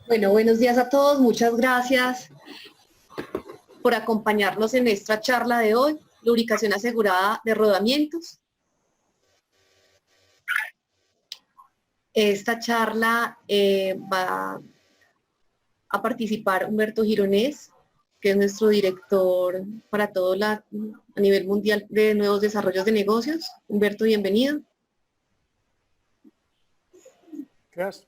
Bueno, buenos días a todos. Muchas gracias por acompañarnos en esta charla de hoy, lubricación asegurada de rodamientos. Esta charla va a participar Humberto Gironés, que es nuestro director para todo a nivel mundial de nuevos desarrollos de negocios. Humberto, bienvenido. Gracias.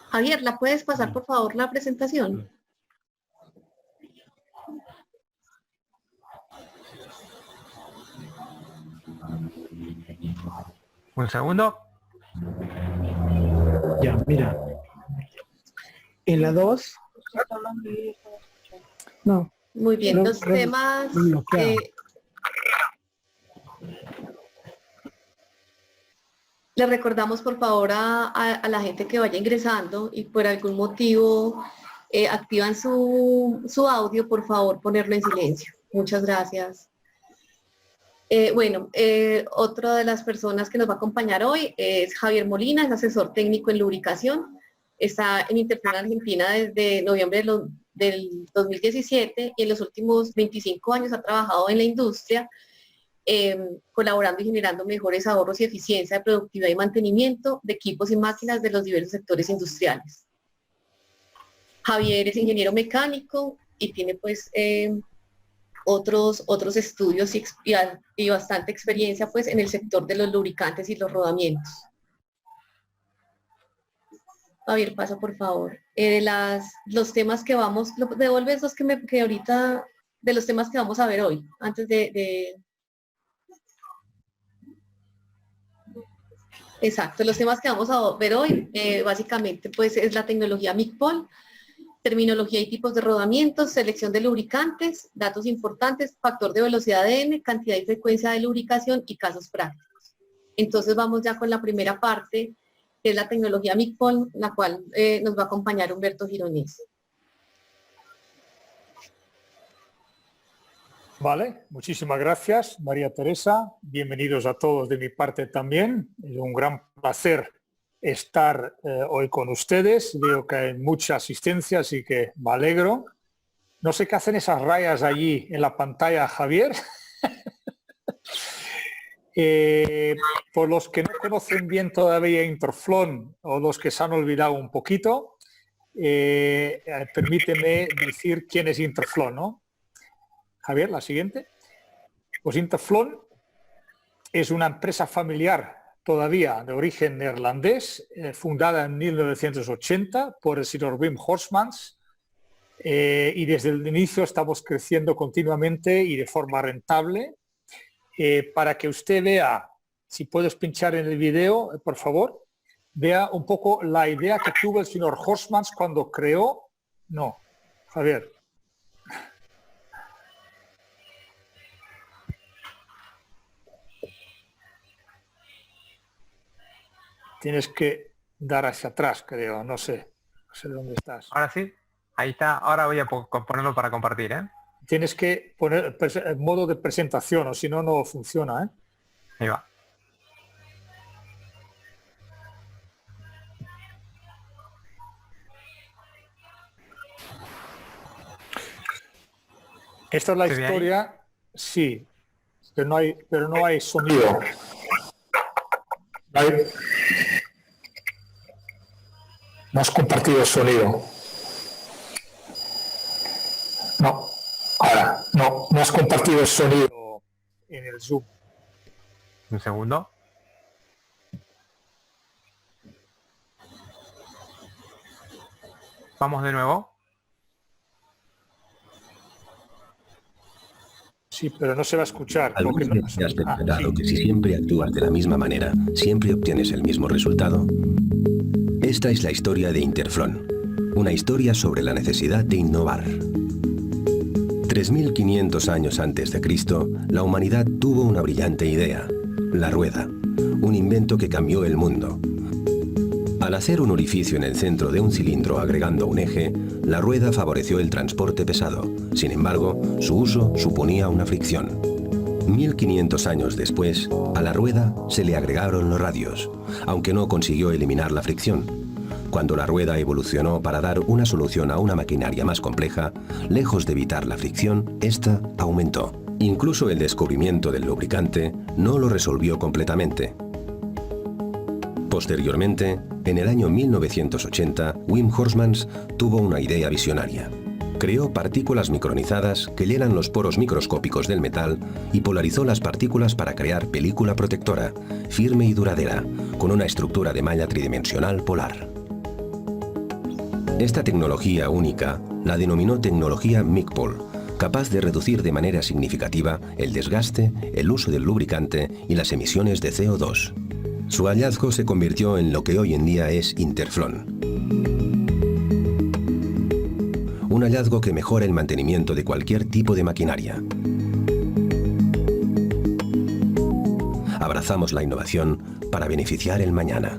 Javier, ¿la puedes pasar por favor la presentación? Un segundo. Ya, mira. En la 2. No. Muy bien, los temas... Les recordamos por favor a la gente que vaya ingresando y por algún motivo activan su audio, por favor ponerlo en silencio. Muchas gracias. Otra de las personas que nos va a acompañar hoy es Javier Molina, es asesor técnico en lubricación. Está en Interflon Argentina desde noviembre del 2017 y en los últimos 25 años ha trabajado en la industria, colaborando y generando mejores ahorros y eficiencia de productividad y mantenimiento de equipos y máquinas de los diversos sectores industriales. Javier es ingeniero mecánico y tiene pues otros estudios y bastante experiencia pues en el sector de los lubricantes y los rodamientos. Javier, pasa por favor. Los temas que vamos, devuelve esos que ahorita, de los temas que vamos a ver hoy, antes de Exacto, los temas que vamos a ver hoy, básicamente pues es la tecnología MICPOL, terminología y tipos de rodamientos, selección de lubricantes, datos importantes, factor de velocidad de N, cantidad y frecuencia de lubricación y casos prácticos. Entonces vamos ya con la primera parte, que es la tecnología MICPOL, la cual nos va a acompañar Humberto Gironés. Vale, muchísimas gracias, María Teresa. Bienvenidos a todos de mi parte también. Es un gran placer estar hoy con ustedes. Veo que hay mucha asistencia, así que me alegro. No sé qué hacen esas rayas allí en la pantalla, Javier. Por los que no conocen bien todavía Interflon o los que se han olvidado un poquito, permíteme decir quién es Interflon, ¿no? Javier, la siguiente. Pues Interflon es una empresa familiar todavía de origen neerlandés, fundada en 1980 por el señor Wim Horsmans, y desde el inicio estamos creciendo continuamente y de forma rentable. Para que usted vea, si puedes pinchar en el video, por favor, vea un poco la idea que tuvo el señor Horsmans cuando creó... No, Javier. Tienes que dar hacia atrás, creo, no sé dónde estás. Ahora sí, ahí está, ahora voy a ponerlo para compartir, ¿eh? Tienes que poner el modo de presentación, o si no, no funciona, ¿eh? Ahí va. Esta es la historia, sí, pero no hay sonido. No has compartido el sonido. No, ahora, no has compartido el sonido en el Zoom. Un segundo. Vamos de nuevo. Sí, pero no se va a escuchar. ¿Alguna vez te has preguntado que si siempre actúas de la misma manera, siempre obtienes el mismo resultado? Esta es la historia de Interflon, una historia sobre la necesidad de innovar. 3.500 años antes de Cristo, la humanidad tuvo una brillante idea, la rueda, un invento que cambió el mundo. Al hacer un orificio en el centro de un cilindro agregando un eje, la rueda favoreció el transporte pesado. Sin embargo, su uso suponía una fricción. 1500 años después, a la rueda se le agregaron los radios, aunque no consiguió eliminar la fricción. Cuando la rueda evolucionó para dar una solución a una maquinaria más compleja, lejos de evitar la fricción, esta aumentó. Incluso el descubrimiento del lubricante no lo resolvió completamente. Posteriormente, en el año 1980, Wim Horsmans tuvo una idea visionaria. Creó partículas micronizadas que llenan los poros microscópicos del metal y polarizó las partículas para crear película protectora, firme y duradera, con una estructura de malla tridimensional polar. Esta tecnología única la denominó tecnología MICPOL, capaz de reducir de manera significativa el desgaste, el uso del lubricante y las emisiones de CO2. Su hallazgo se convirtió en lo que hoy en día es Interflon. Un hallazgo que mejora el mantenimiento de cualquier tipo de maquinaria. Abrazamos la innovación para beneficiar el mañana.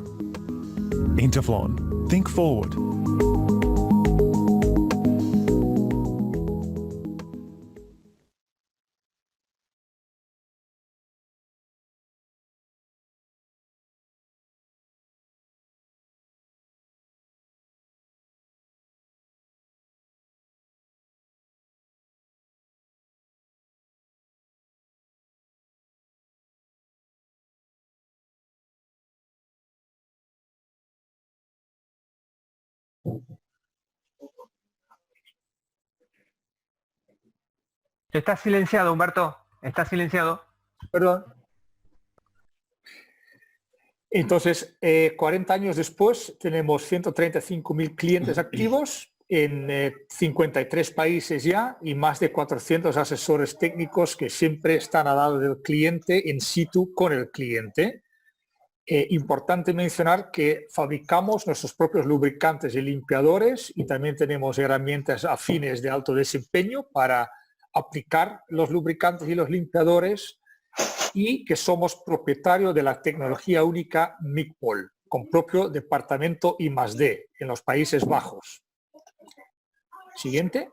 Interflon. Think forward. Está silenciado, Humberto. Está silenciado. Perdón. Entonces, 40 años después, tenemos 135.000 clientes activos en 53 países ya y más de 400 asesores técnicos que siempre están al lado del cliente, in situ con el cliente. Importante mencionar que fabricamos nuestros propios lubricantes y limpiadores y también tenemos herramientas afines de alto desempeño para aplicar los lubricantes y los limpiadores, y que somos propietarios de la tecnología única MICPOL, con propio departamento I+D en los Países Bajos. Siguiente.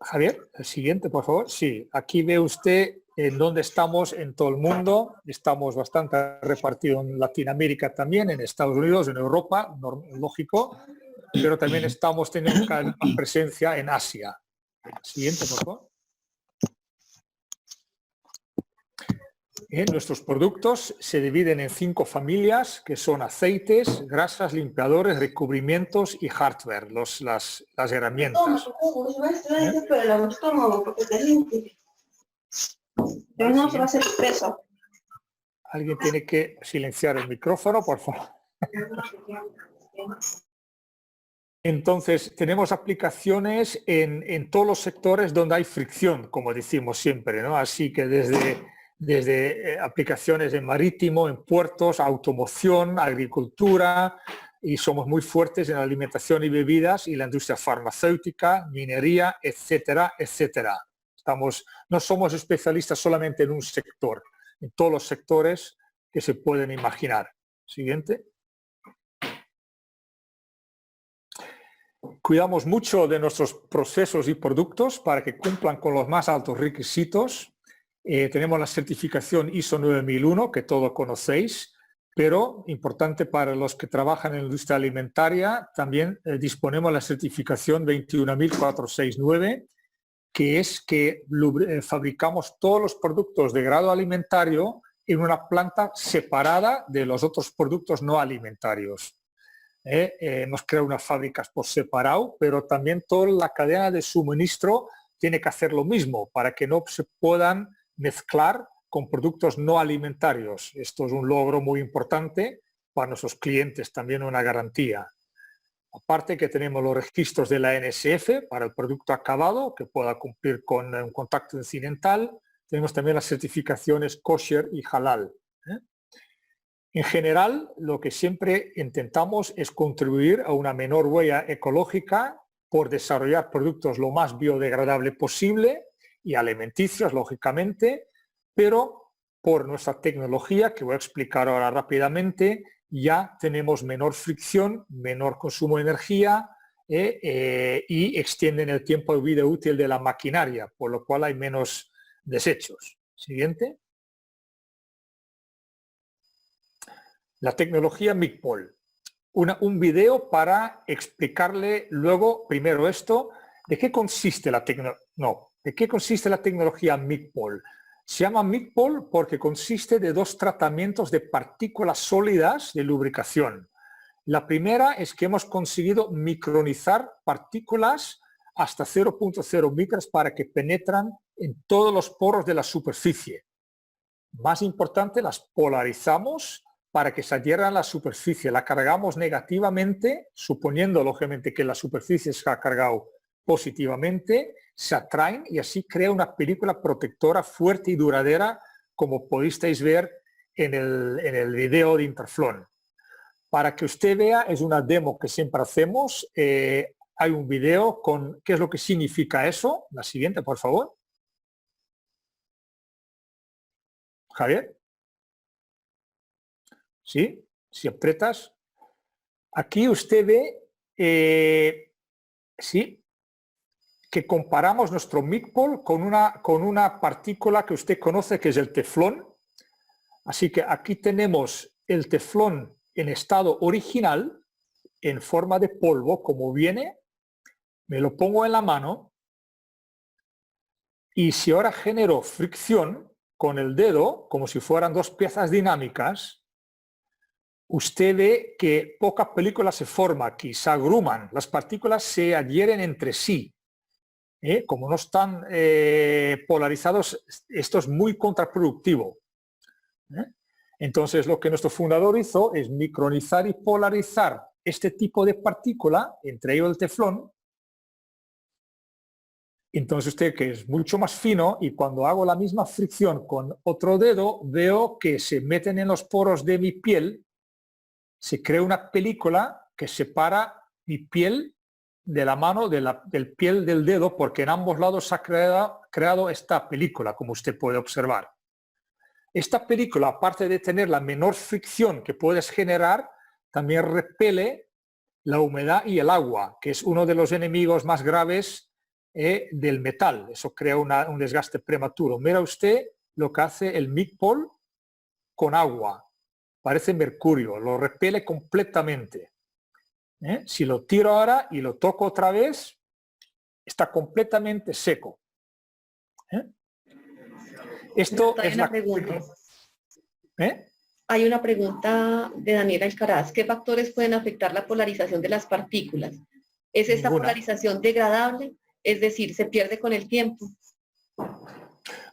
Javier, el siguiente, por favor. Sí, aquí ve usted en dónde estamos en todo el mundo. Estamos bastante repartidos en Latinoamérica también, en Estados Unidos, en Europa, lógico, pero también estamos teniendo cada vez más presencia en Asia. Siguiente, por favor. Nuestros productos se dividen en 5 familias, que son aceites, grasas, limpiadores, recubrimientos y hardware, las herramientas. Alguien tiene que silenciar el micrófono, por favor. Entonces, tenemos aplicaciones en todos los sectores donde hay fricción, como decimos siempre, ¿no? Así que desde aplicaciones en marítimo, en puertos, automoción, agricultura, y somos muy fuertes en alimentación y bebidas y la industria farmacéutica, minería, etcétera, etcétera. No somos especialistas solamente en un sector, en todos los sectores que se pueden imaginar. Siguiente. Cuidamos mucho de nuestros procesos y productos para que cumplan con los más altos requisitos. Tenemos la certificación ISO 9001, que todos conocéis, pero importante para los que trabajan en la industria alimentaria, también disponemos de la certificación 21469, que es que fabricamos todos los productos de grado alimentario en una planta separada de los otros productos no alimentarios. Hemos creado unas fábricas por separado, pero también toda la cadena de suministro tiene que hacer lo mismo para que no se puedan mezclar con productos no alimentarios. Esto es un logro muy importante para nuestros clientes, también una garantía. Aparte que tenemos los registros de la NSF para el producto acabado, que pueda cumplir con un contacto incidental. Tenemos también las certificaciones kosher y halal. En general, lo que siempre intentamos es contribuir a una menor huella ecológica por desarrollar productos lo más biodegradable posible y alimenticios, lógicamente, pero por nuestra tecnología, que voy a explicar ahora rápidamente, ya tenemos menor fricción, menor consumo de energía y extienden el tiempo de vida útil de la maquinaria, por lo cual hay menos desechos. Siguiente. La tecnología MIG-POL. Un video para explicarle luego, primero esto, ¿de qué consiste la tecnología MIG-POL? Se llama MIG-POL porque consiste de dos tratamientos de partículas sólidas de lubricación. La primera es que hemos conseguido micronizar partículas hasta 0.0 micras para que penetran en todos los poros de la superficie. Más importante, las polarizamos para que se adhieran a la superficie. La cargamos negativamente, suponiendo lógicamente que la superficie se ha cargado positivamente, se atraen y así crea una película protectora fuerte y duradera, como pudisteis ver en el video de Interflon. Para que usted vea, es una demo que siempre hacemos. Hay un video con qué es lo que significa eso. La siguiente, por favor. Javier. ¿Sí? Si aprietas. Aquí usted ve, sí, que comparamos nuestro MIG-POL con una partícula que usted conoce, que es el teflón. Así que aquí tenemos el teflón en estado original, en forma de polvo, como viene. Me lo pongo en la mano. Y si ahora genero fricción con el dedo, como si fueran dos piezas dinámicas, usted ve que poca película se forma aquí, se agruman, las partículas se adhieren entre sí. Como no están polarizados, esto es muy contraproductivo. Entonces, lo que nuestro fundador hizo es micronizar y polarizar este tipo de partícula, entre ellos el teflón. Entonces usted, que es mucho más fino, y cuando hago la misma fricción con otro dedo, veo que se meten en los poros de mi piel, se crea una película que separa mi piel de la mano, del piel del dedo, porque en ambos lados se ha creado esta película, como usted puede observar. Esta película, aparte de tener la menor fricción que puedes generar, también repele la humedad y el agua, que es uno de los enemigos más graves del metal. Eso crea un desgaste prematuro. Mira usted lo que hace el MIG-POL con agua. Parece mercurio, lo repele completamente. Si lo tiro ahora y lo toco otra vez, está completamente seco. Esto es la pregunta. ¿Eh? Hay una pregunta de Daniel Alcaraz. ¿Qué factores pueden afectar la polarización de las partículas? ¿Es esta polarización degradable? Es decir, ¿se pierde con el tiempo?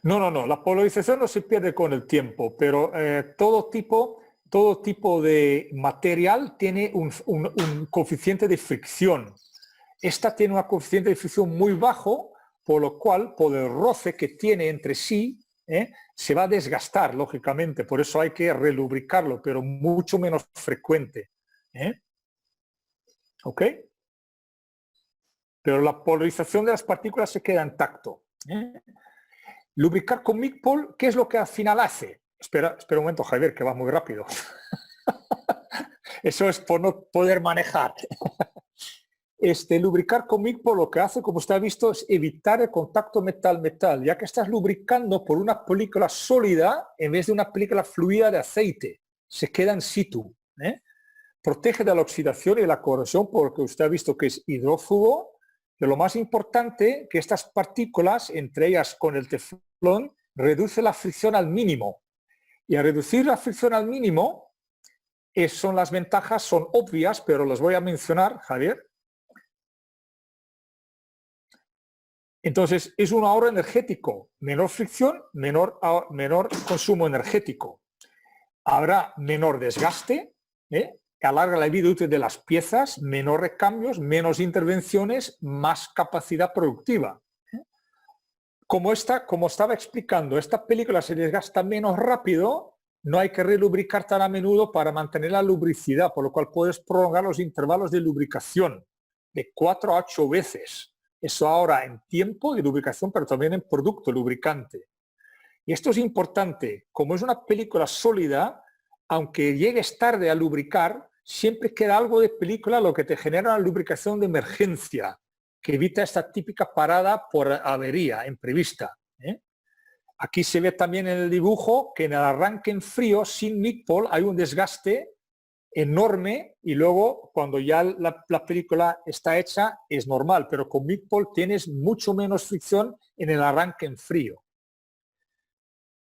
No. La polarización no se pierde con el tiempo, pero todo tipo de material tiene un coeficiente de fricción. Esta tiene un coeficiente de fricción muy bajo, por lo cual, por el roce que tiene entre sí, se va a desgastar, lógicamente. Por eso hay que relubricarlo, pero mucho menos frecuente. ¿Ok? Pero la polarización de las partículas se queda intacto. Lubricar con MIG-POL, ¿qué es lo que al final hace? Espera un momento, Javier, que va muy rápido. Eso es por no poder manejar. Lubricar con MIG-POL lo que hace, como usted ha visto, es evitar el contacto metal-metal, ya que estás lubricando por una película sólida en vez de una película fluida de aceite. Se queda in situ. Protege de la oxidación y la corrosión porque usted ha visto que es hidrófugo, pero lo más importante, que estas partículas, entre ellas con el teflón, reduce la fricción al mínimo. Y al reducir la fricción al mínimo, las ventajas son obvias, pero las voy a mencionar, Javier. Entonces, es un ahorro energético. Menor fricción, menor consumo energético. Habrá menor desgaste, alarga la vida útil de las piezas, menor recambios, menos intervenciones, más capacidad productiva. Como estaba explicando, esta película se desgasta menos rápido, no hay que relubricar tan a menudo para mantener la lubricidad, por lo cual puedes prolongar los intervalos de lubricación de 4 a 8 veces. Eso ahora en tiempo de lubricación, pero también en producto lubricante. Y esto es importante. Como es una película sólida, aunque llegues tarde a lubricar, siempre queda algo de película, lo que te genera una lubricación de emergencia, que evita esta típica parada por avería imprevista. Aquí se ve también en el dibujo que en el arranque en frío, sin MIG-POL, hay un desgaste enorme y luego cuando ya la película está hecha es normal, pero con Meatball tienes mucho menos fricción en el arranque en frío.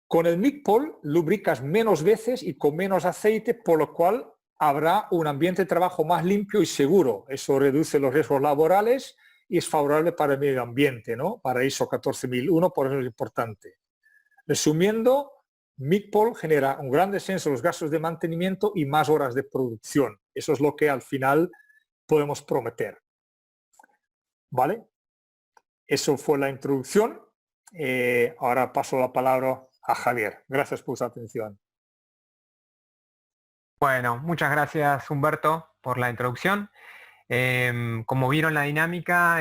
Con el Meatball lubricas menos veces y con menos aceite, por lo cual habrá un ambiente de trabajo más limpio y seguro. Eso reduce los riesgos laborales y es favorable para el medio ambiente, ¿no? Para ISO 14001, por eso es importante. Resumiendo, Meatball genera un gran descenso en los gastos de mantenimiento y más horas de producción. Eso es lo que al final podemos prometer. ¿Vale? Eso fue la introducción. Ahora paso la palabra a Javier. Gracias por su atención. Bueno, muchas gracias Humberto por la introducción. Como vieron la dinámica,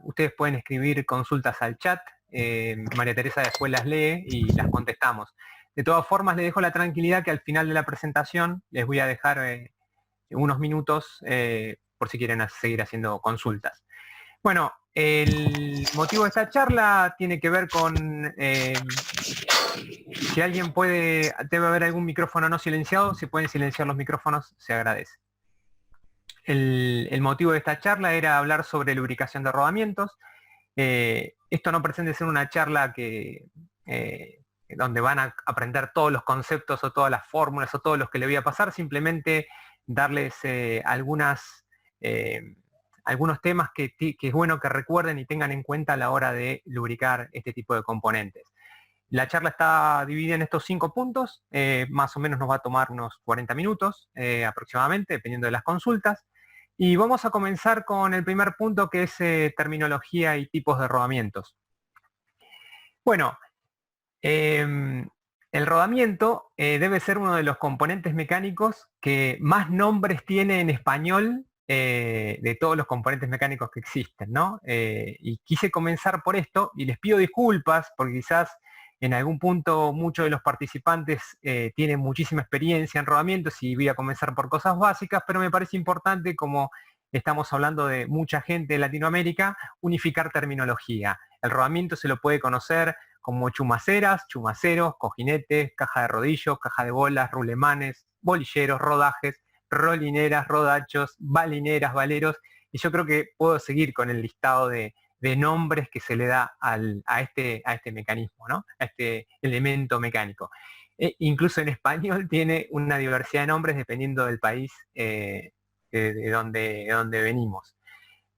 ustedes pueden escribir consultas al chat. María Teresa después las lee y las contestamos. De todas formas, les dejo la tranquilidad que al final de la presentación les voy a dejar unos minutos por si quieren seguir haciendo consultas. Bueno, el motivo de esta charla tiene que ver con si alguien puede, debe haber algún micrófono no silenciado, si pueden silenciar los micrófonos, se agradece. El motivo de esta charla era hablar sobre lubricación de rodamientos. Esto no pretende ser una charla donde van a aprender todos los conceptos o todas las fórmulas o todos los que le voy a pasar, simplemente darles algunos temas que es bueno que recuerden y tengan en cuenta a la hora de lubricar este tipo de componentes. La charla está dividida en estos 5 puntos, más o menos nos va a tomar unos 40 minutos aproximadamente, dependiendo de las consultas. Y vamos a comenzar con el primer punto, que es terminología y tipos de rodamientos. Bueno, el rodamiento debe ser uno de los componentes mecánicos que más nombres tiene en español de todos los componentes mecánicos que existen, ¿no? Y quise comenzar por esto, y les pido disculpas, porque quizás en algún punto muchos de los participantes tienen muchísima experiencia en rodamientos y voy a comenzar por cosas básicas, pero me parece importante, como estamos hablando de mucha gente de Latinoamérica, unificar terminología. El rodamiento se lo puede conocer como chumaceras, chumaceros, cojinetes, caja de rodillos, caja de bolas, rulemanes, bolilleros, rodajes, rolineras, rodachos, balineras, valeros, y yo creo que puedo seguir con el listado de nombres que se le da a este mecanismo, ¿no? A este elemento mecánico. Incluso en español tiene una diversidad de nombres dependiendo del país de donde venimos.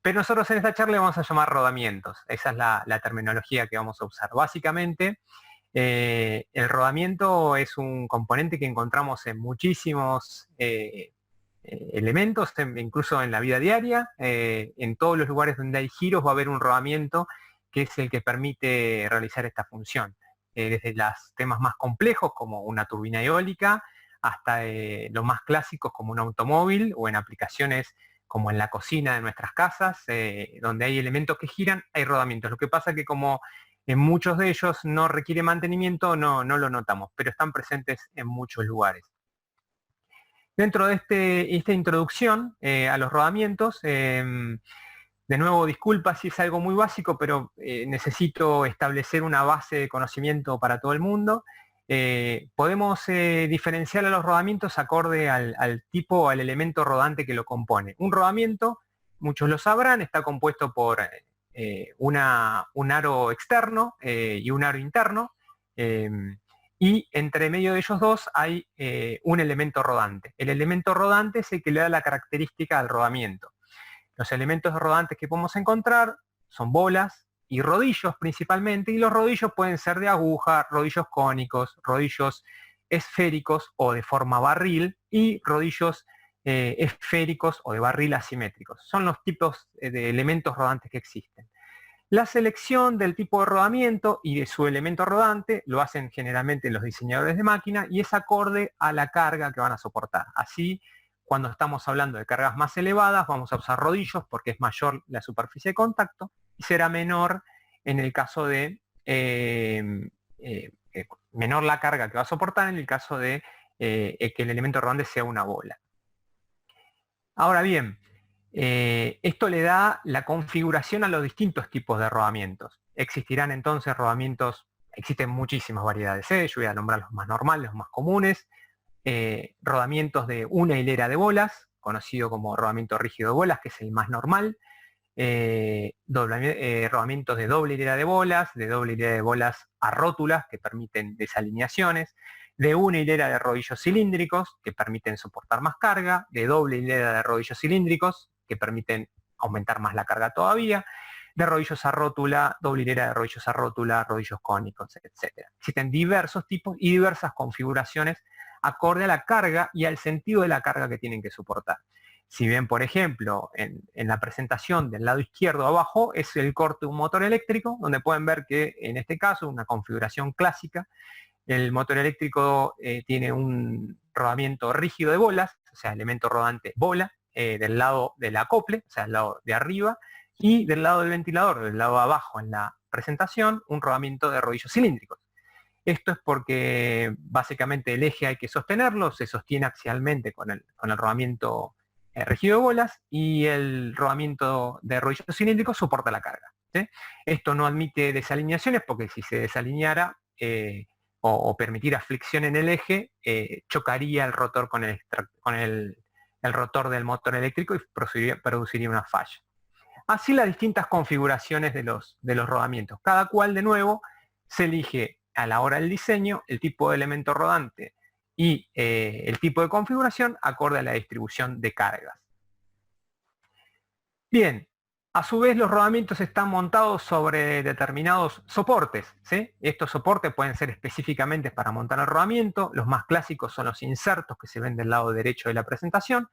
Pero nosotros en esta charla le vamos a llamar rodamientos. Esa es la terminología que vamos a usar. Básicamente, el rodamiento es un componente que encontramos en muchísimos elementos, incluso en la vida diaria. En todos los lugares donde hay giros va a haber un rodamiento que es el que permite realizar esta función. Desde los temas más complejos, como una turbina eólica, hasta los más clásicos, como un automóvil, o en aplicaciones como en la cocina de nuestras casas, donde hay elementos que giran, hay rodamientos. Lo que pasa es que como en muchos de ellos no requiere mantenimiento, no lo notamos, pero están presentes en muchos lugares. Dentro de esta introducción a los rodamientos, de nuevo disculpas si es algo muy básico, pero necesito establecer una base de conocimiento para todo el mundo. Podemos diferenciar a los rodamientos acorde al tipo o al elemento rodante que lo compone. Un rodamiento, muchos lo sabrán, está compuesto por un aro externo y un aro interno, y entre medio de ellos dos hay un elemento rodante. El elemento rodante es el que le da la característica al rodamiento. Los elementos rodantes que podemos encontrar son bolas y rodillos principalmente, y los rodillos pueden ser de aguja, rodillos cónicos, rodillos esféricos o de forma barril, y rodillos esféricos o de barril asimétricos. Son los tipos de elementos rodantes que existen. La selección del tipo de rodamiento y de su elemento rodante lo hacen generalmente los diseñadores de máquina, y es acorde a la carga que van a soportar. Así, cuando estamos hablando de cargas más elevadas, vamos a usar rodillos porque es mayor la superficie de contacto, y será menor en el caso de menor la carga que va a soportar en el caso de que el elemento rodante sea una bola. Ahora bien, esto le da la configuración a los distintos tipos de rodamientos. Existirán entonces rodamientos, existen muchísimas variedades, yo voy a nombrar los más normales, los más comunes. rodamientos de una hilera de bolas, conocido como rodamiento rígido de bolas, que es el más normal, rodamientos de doble hilera de bolas a rótulas que permiten desalineaciones, de una hilera de rodillos cilíndricos que permiten soportar más carga, de doble hilera de rodillos cilíndricos que permiten aumentar más la carga todavía, de rodillos a rótula, doble hilera de rodillos a rótula, rodillos cónicos, etc. Existen diversos tipos y diversas configuraciones acorde a la carga y al sentido de la carga que tienen que soportar. Si bien, por ejemplo, en la presentación del lado izquierdo abajo es el corte de un motor eléctrico, donde pueden ver que en este caso, una configuración clásica, el motor eléctrico tiene un rodamiento rígido de bolas, o sea, elemento rodante bola, del lado del acople, o sea, del lado de arriba, y del lado del ventilador, del lado de abajo en la presentación, un rodamiento de rodillos cilíndricos. Esto es porque básicamente el eje hay que sostenerlo, se sostiene axialmente con el rodamiento rígido de bolas y el rodamiento de rodillos cilíndricos soporta la carga, ¿sí? Esto no admite desalineaciones porque si se desalineara o permitiera fricción en el eje, chocaría el rotor con el rotor del motor eléctrico y produciría una falla. Así las distintas configuraciones de los rodamientos. Cada cual, de nuevo, se elige a la hora del diseño el tipo de elemento rodante y el tipo de configuración acorde a la distribución de cargas. Bien, a su vez los rodamientos están montados sobre determinados soportes, ¿sí? Estos soportes pueden ser específicamente para montar el rodamiento. Los más clásicos son los insertos que se ven del lado derecho de la presentación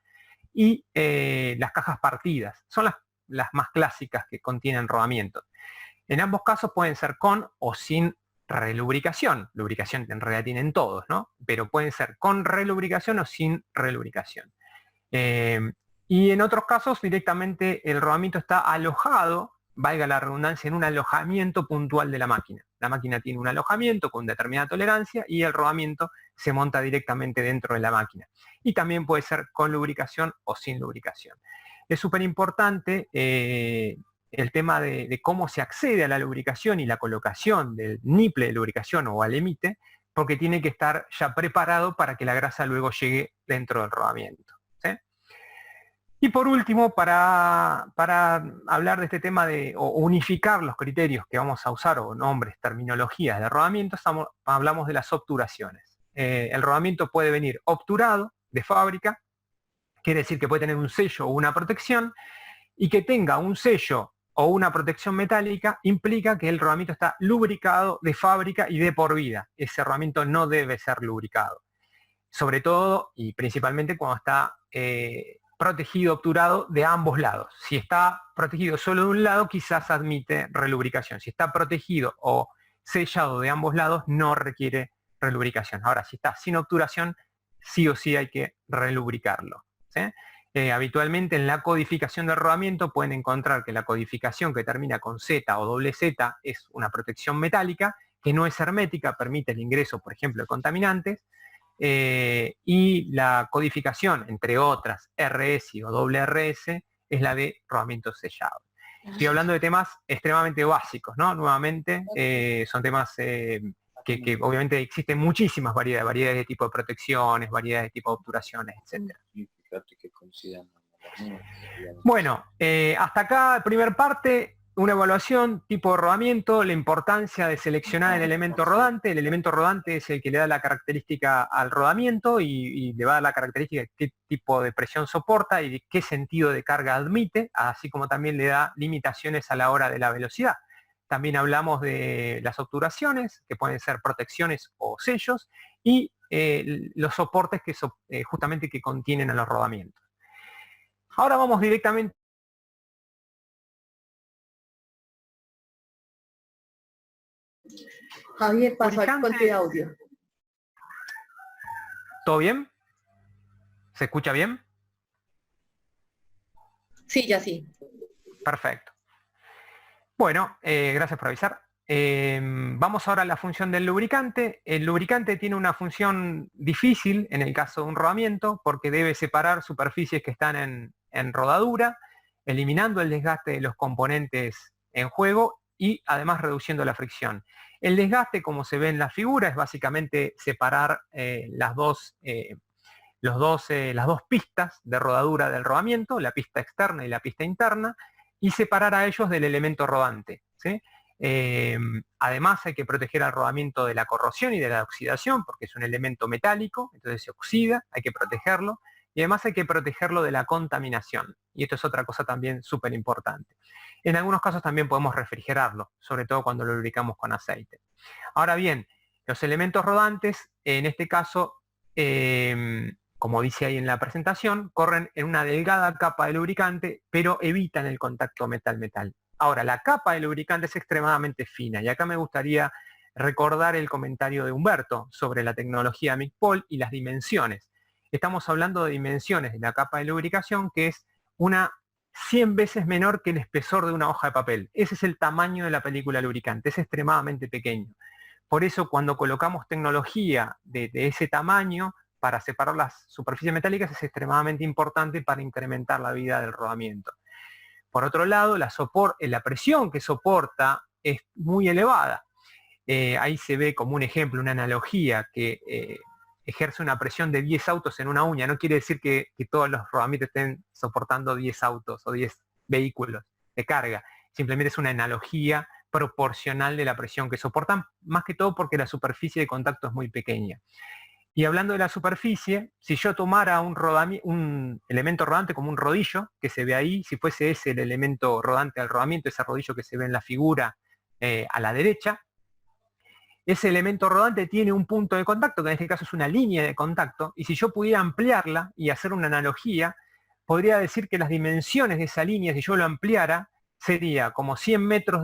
y las cajas partidas. Son las más clásicas que contienen rodamientos. En ambos casos pueden ser con o sin relubricación. Lubricación en realidad tienen todos, ¿no? Pero pueden ser con relubricación o sin relubricación. Y en otros casos directamente el rodamiento está alojado, valga la redundancia, en un alojamiento puntual de la máquina. La máquina tiene un alojamiento con determinada tolerancia y el rodamiento se monta directamente dentro de la máquina. Y también puede ser con lubricación o sin lubricación. Es súper importante el tema de cómo se accede a la lubricación y la colocación del niple de lubricación o al emite, porque tiene que estar ya preparado para que la grasa luego llegue dentro del rodamiento, ¿sí? Y por último, para hablar de este tema o unificar los criterios que vamos a usar, o nombres, terminologías de rodamiento, hablamos de las obturaciones. El rodamiento puede venir obturado de fábrica, quiere decir que puede tener un sello o una protección, y que tenga un sello o una protección metálica implica que el rodamiento está lubricado de fábrica y de por vida. Ese rodamiento no debe ser lubricado. Sobre todo y principalmente cuando está protegido, obturado de ambos lados. Si está protegido solo de un lado, quizás admite relubricación. Si está protegido o sellado de ambos lados, no requiere relubricación. Ahora, si está sin obturación, sí o sí hay que relubricarlo, ¿sí? Habitualmente en la codificación del rodamiento pueden encontrar que la codificación que termina con Z o doble Z es una protección metálica que no es hermética, permite el ingreso, por ejemplo, de contaminantes, y la codificación, entre otras, RS o doble RS, es la de rodamiento sellado. Estoy hablando de temas extremadamente básicos, ¿no? Nuevamente, son temas que obviamente existen muchísimas variedades de tipo de protecciones, variedades de tipo de obturaciones, etc. Bueno, hasta acá, primera parte, una evaluación, tipo de rodamiento, la importancia de seleccionar el elemento rodante. El elemento rodante es el que le da la característica al rodamiento y le va a dar la característica de qué tipo de presión soporta y de qué sentido de carga admite, así como también le da limitaciones a la hora de la velocidad. También hablamos de las obturaciones, que pueden ser protecciones o sellos, y los soportes que justamente que contienen a los rodamientos. Ahora vamos directamente. Javier, pasó al corte de audio. ¿Todo bien? ¿Se escucha bien? Sí, ya sí. Perfecto. Bueno, gracias por avisar. Vamos ahora a la función del lubricante. El lubricante tiene una función difícil en el caso de un rodamiento porque debe separar superficies que están en rodadura, eliminando el desgaste de los componentes en juego y además reduciendo la fricción. El desgaste, como se ve en la figura, es básicamente separar las dos pistas de rodadura del rodamiento, la pista externa y la pista interna, y separar a ellos del elemento rodante, ¿sí? Además hay que proteger al rodamiento de la corrosión y de la oxidación, porque es un elemento metálico, entonces se oxida, hay que protegerlo, y además hay que protegerlo de la contaminación, y esto es otra cosa también súper importante. En algunos casos también podemos refrigerarlo, sobre todo cuando lo lubricamos con aceite. Ahora bien, los elementos rodantes, en este caso, como dice ahí en la presentación, corren en una delgada capa de lubricante, pero evitan el contacto metal-metal. Ahora, la capa de lubricante es extremadamente fina, y acá me gustaría recordar el comentario de Humberto sobre la tecnología MIG-POL y las dimensiones. Estamos hablando de dimensiones de la capa de lubricación, que es una 100 veces menor que el espesor de una hoja de papel. Ese es el tamaño de la película lubricante, es extremadamente pequeño. Por eso, cuando colocamos tecnología de ese tamaño, para separar las superficies metálicas, es extremadamente importante para incrementar la vida del rodamiento. Por otro lado, la presión que soporta es muy elevada. Ahí se ve como un ejemplo, una analogía, que ejerce una presión de 10 autos en una uña. No quiere decir que todos los rodamientos estén soportando 10 autos o 10 vehículos de carga. Simplemente es una analogía proporcional de la presión que soportan, más que todo porque la superficie de contacto es muy pequeña. Y hablando de la superficie, si yo tomara un elemento rodante como un rodillo, que se ve ahí, si fuese ese el elemento rodante del rodamiento, ese rodillo que se ve en la figura a la derecha, ese elemento rodante tiene un punto de contacto, que en este caso es una línea de contacto, y si yo pudiera ampliarla y hacer una analogía, podría decir que las dimensiones de esa línea, si yo lo ampliara, sería como 100 metros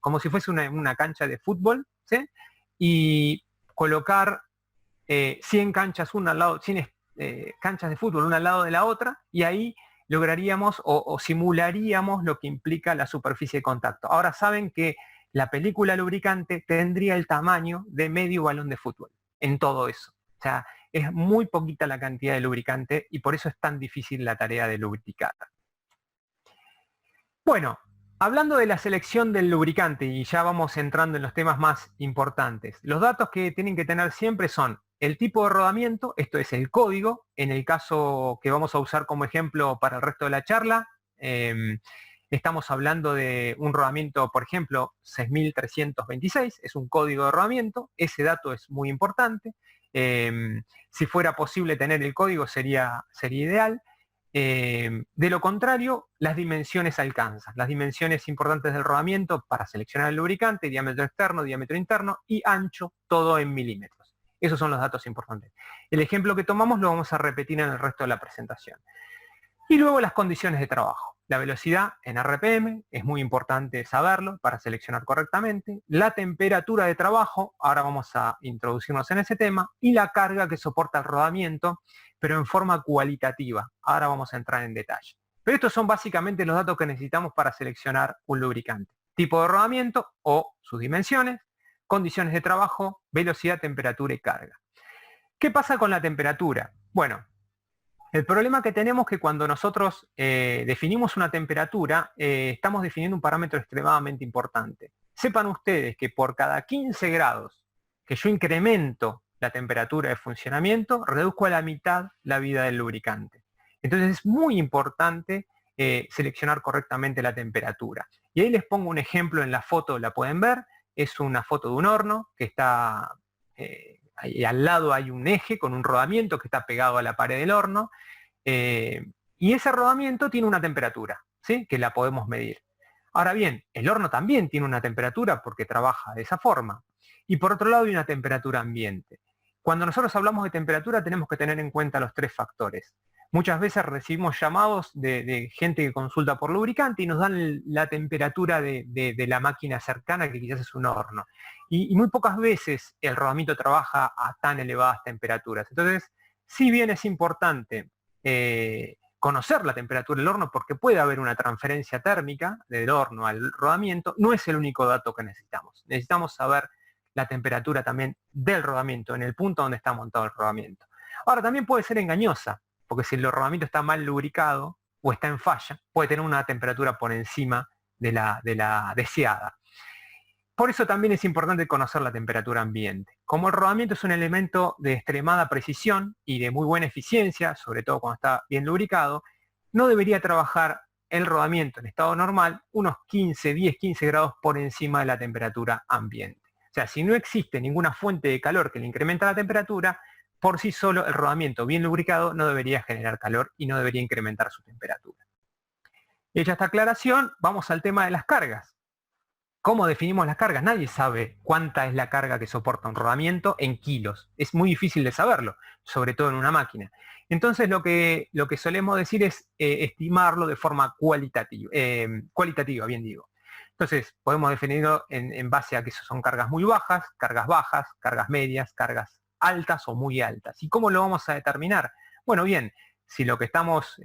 como si fuese una cancha de fútbol, ¿sí? Y colocar 100 canchas canchas de fútbol una al lado de la otra, y ahí lograríamos o simularíamos lo que implica la superficie de contacto. Ahora saben que la película lubricante tendría el tamaño de medio balón de fútbol en todo eso. O sea, es muy poquita la cantidad de lubricante y por eso es tan difícil la tarea de lubricar. Bueno, hablando de la selección del lubricante, y ya vamos entrando en los temas más importantes, los datos que tienen que tener siempre son el tipo de rodamiento, esto es el código, en el caso que vamos a usar como ejemplo para el resto de la charla, estamos hablando de un rodamiento, por ejemplo, 6326, es un código de rodamiento, ese dato es muy importante. Si fuera posible tener el código sería ideal. De lo contrario, las dimensiones alcanzan. Las dimensiones importantes del rodamiento para seleccionar el lubricante, diámetro externo, diámetro interno y ancho, todo en milímetros. Esos son los datos importantes. El ejemplo que tomamos lo vamos a repetir en el resto de la presentación. Y luego las condiciones de trabajo. La velocidad en RPM, es muy importante saberlo para seleccionar correctamente. La temperatura de trabajo, ahora vamos a introducirnos en ese tema. Y la carga que soporta el rodamiento, pero en forma cualitativa. Ahora vamos a entrar en detalle. Pero estos son básicamente los datos que necesitamos para seleccionar un lubricante. Tipo de rodamiento o sus dimensiones, condiciones de trabajo, velocidad, temperatura y carga. ¿Qué pasa con la temperatura? Bueno, el problema que tenemos es que cuando nosotros definimos una temperatura, estamos definiendo un parámetro extremadamente importante. Sepan ustedes que por cada 15 grados que yo incremento la temperatura de funcionamiento, reduzco a la mitad la vida del lubricante. Entonces es muy importante seleccionar correctamente la temperatura. Y ahí les pongo un ejemplo en la foto, la pueden ver, es una foto de un horno que está, ahí al lado hay un eje con un rodamiento que está pegado a la pared del horno, y ese rodamiento tiene una temperatura, ¿sí? Que la podemos medir. Ahora bien, el horno también tiene una temperatura porque trabaja de esa forma. Y por otro lado hay una temperatura ambiente. Cuando nosotros hablamos de temperatura tenemos que tener en cuenta los tres factores. Muchas veces recibimos llamados de gente que consulta por lubricante y nos dan la temperatura de la máquina cercana, que quizás es un horno. Y muy pocas veces el rodamiento trabaja a tan elevadas temperaturas. Entonces, si bien es importante conocer la temperatura del horno, porque puede haber una transferencia térmica del horno al rodamiento, no es el único dato que necesitamos. Necesitamos saber la temperatura también del rodamiento, en el punto donde está montado el rodamiento. Ahora, también puede ser engañosa, porque si el rodamiento está mal lubricado o está en falla, puede tener una temperatura por encima de la deseada. Por eso también es importante conocer la temperatura ambiente. Como el rodamiento es un elemento de extremada precisión y de muy buena eficiencia, sobre todo cuando está bien lubricado, no debería trabajar el rodamiento en estado normal unos 10, 15 grados por encima de la temperatura ambiente. O sea, si no existe ninguna fuente de calor que le incrementa la temperatura, por sí solo el rodamiento bien lubricado no debería generar calor y no debería incrementar su temperatura. Hecha esta aclaración, vamos al tema de las cargas. ¿Cómo definimos las cargas? Nadie sabe cuánta es la carga que soporta un rodamiento en kilos. Es muy difícil de saberlo, sobre todo en una máquina. Entonces lo que solemos decir es estimarlo de forma cualitativa, bien digo. Entonces podemos definirlo en base a que son cargas muy bajas, cargas medias, cargas altas o muy altas. ¿Y cómo lo vamos a determinar? Bueno, bien, si lo que estamos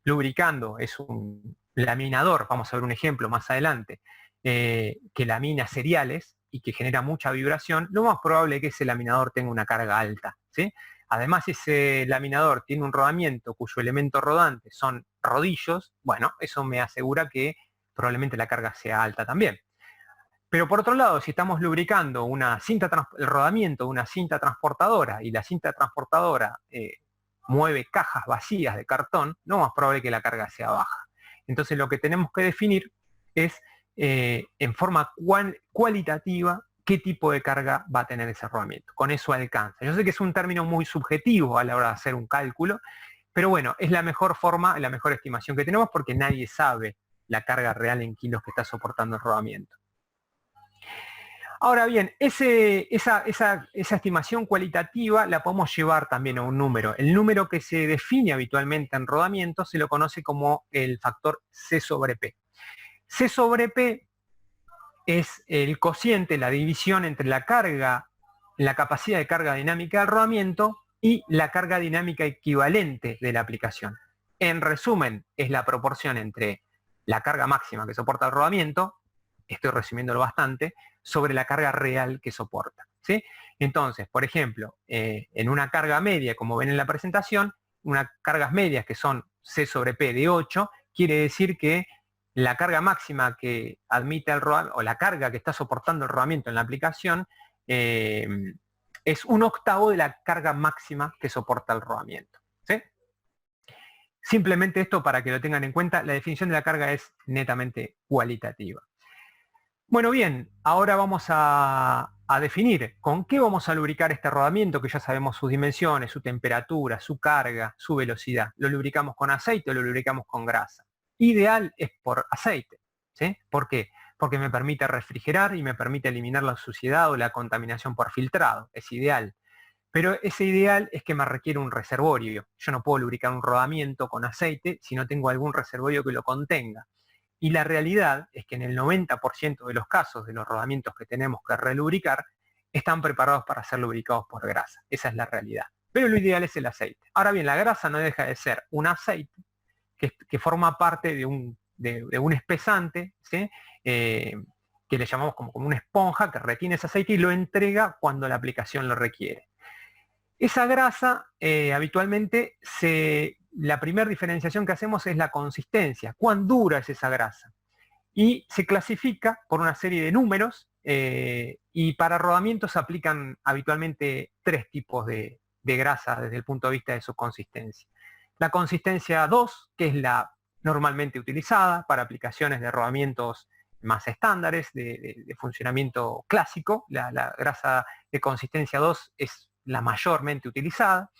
lubricando es un laminador, vamos a ver un ejemplo más adelante, que lamina cereales y que genera mucha vibración, lo más probable es que ese laminador tenga una carga alta, ¿sí? Además, ese laminador tiene un rodamiento cuyo elemento rodante son rodillos, bueno, eso me asegura que probablemente la carga sea alta también. Pero por otro lado, si estamos lubricando el rodamiento de una cinta transportadora y la cinta transportadora mueve cajas vacías de cartón, lo más probable es que la carga sea baja. Entonces lo que tenemos que definir es en forma cualitativa qué tipo de carga va a tener ese rodamiento. Con eso alcanza. Yo sé que es un término muy subjetivo a la hora de hacer un cálculo, pero bueno, es la mejor forma, la mejor estimación que tenemos porque nadie sabe la carga real en kilos que está soportando el rodamiento. Ahora bien, esa estimación cualitativa la podemos llevar también a un número. El número que se define habitualmente en rodamiento se lo conoce como el factor C sobre P. C sobre P es el cociente, la división entre la capacidad de carga dinámica del rodamiento y la carga dinámica equivalente de la aplicación. En resumen, es la proporción entre la carga máxima que soporta el rodamiento, estoy resumiéndolo bastante, sobre la carga real que soporta, ¿sí? Entonces, por ejemplo, en una carga media, como ven en la presentación, unas cargas medias que son C sobre P de 8, quiere decir que la carga máxima que admite el rodamiento, o la carga que está soportando el rodamiento en la aplicación, es 1/8 de la carga máxima que soporta el rodamiento, ¿sí? Simplemente esto para que lo tengan en cuenta, la definición de la carga es netamente cualitativa. Bueno, bien, ahora vamos a definir con qué vamos a lubricar este rodamiento, que ya sabemos sus dimensiones, su temperatura, su carga, su velocidad. ¿Lo lubricamos con aceite o lo lubricamos con grasa? Ideal es por aceite, ¿sí? ¿Por qué? Porque me permite refrigerar y me permite eliminar la suciedad o la contaminación por filtrado. Es ideal. Pero ese ideal es que me requiere un reservorio. Yo no puedo lubricar un rodamiento con aceite si no tengo algún reservorio que lo contenga. Y la realidad es que en el 90% de los casos de los rodamientos que tenemos que relubricar están preparados para ser lubricados por grasa. Esa es la realidad. Pero lo ideal es el aceite. Ahora bien, la grasa no deja de ser un aceite que forma parte de un espesante, ¿sí? Que le llamamos como una esponja que retiene ese aceite y lo entrega cuando la aplicación lo requiere. Esa grasa habitualmente la primera diferenciación que hacemos es la consistencia. ¿Cuán dura es esa grasa? Y se clasifica por una serie de números y para rodamientos se aplican habitualmente 3 tipos de grasa desde el punto de vista de su consistencia. La consistencia 2, que es la normalmente utilizada para aplicaciones de rodamientos más estándares, de funcionamiento clásico. La grasa de consistencia 2 es la mayormente utilizada.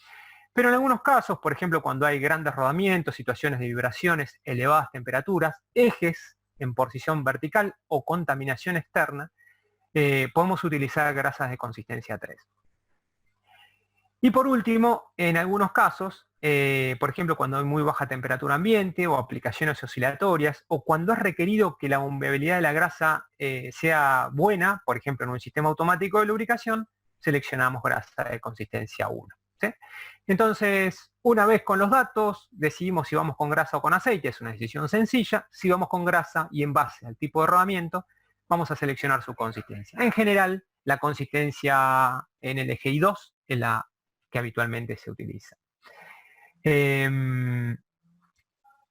Pero en algunos casos, por ejemplo, cuando hay grandes rodamientos, situaciones de vibraciones, elevadas temperaturas, ejes en posición vertical o contaminación externa, podemos utilizar grasas de consistencia 3. Y por último, en algunos casos, por ejemplo, cuando hay muy baja temperatura ambiente o aplicaciones oscilatorias, o cuando es requerido que la bombeabilidad de la grasa sea buena, por ejemplo, en un sistema automático de lubricación, seleccionamos grasa de consistencia 1. ¿Sí? Entonces, una vez con los datos, decidimos si vamos con grasa o con aceite, es una decisión sencilla. Si vamos con grasa y en base al tipo de rodamiento, vamos a seleccionar su consistencia. En general, la consistencia en el eje I2 es la que habitualmente se utiliza.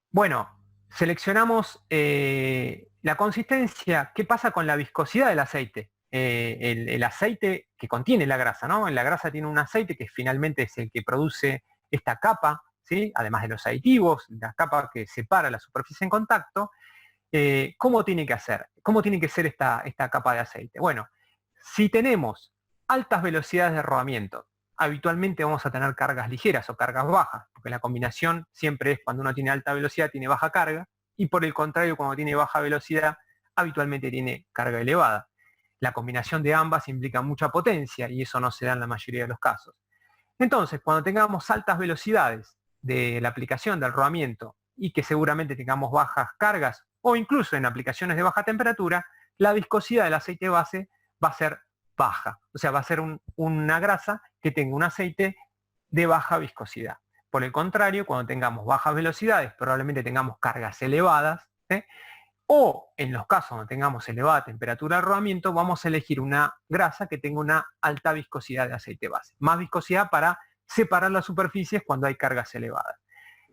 Bueno, seleccionamos la consistencia. ¿Qué pasa con la viscosidad del aceite? El aceite que contiene la grasa, ¿no? La grasa tiene un aceite que finalmente es el que produce esta capa, ¿sí? Además de los aditivos, la capa que separa la superficie en contacto. ¿Cómo tiene que hacer? ¿Cómo tiene que ser esta capa de aceite? Bueno, si tenemos altas velocidades de rodamiento, habitualmente vamos a tener cargas ligeras o cargas bajas, porque la combinación siempre es cuando uno tiene alta velocidad tiene baja carga, y por el contrario, cuando tiene baja velocidad, habitualmente tiene carga elevada. La combinación de ambas implica mucha potencia y eso no se da en la mayoría de los casos. Entonces, cuando tengamos altas velocidades de la aplicación del rodamiento y que seguramente tengamos bajas cargas o incluso en aplicaciones de baja temperatura, la viscosidad del aceite base va a ser baja. O sea, va a ser una grasa que tenga un aceite de baja viscosidad. Por el contrario, cuando tengamos bajas velocidades, probablemente tengamos cargas elevadas, ¿sí? O en los casos donde tengamos elevada temperatura de rodamiento, vamos a elegir una grasa que tenga una alta viscosidad de aceite base. Más viscosidad para separar las superficies cuando hay cargas elevadas.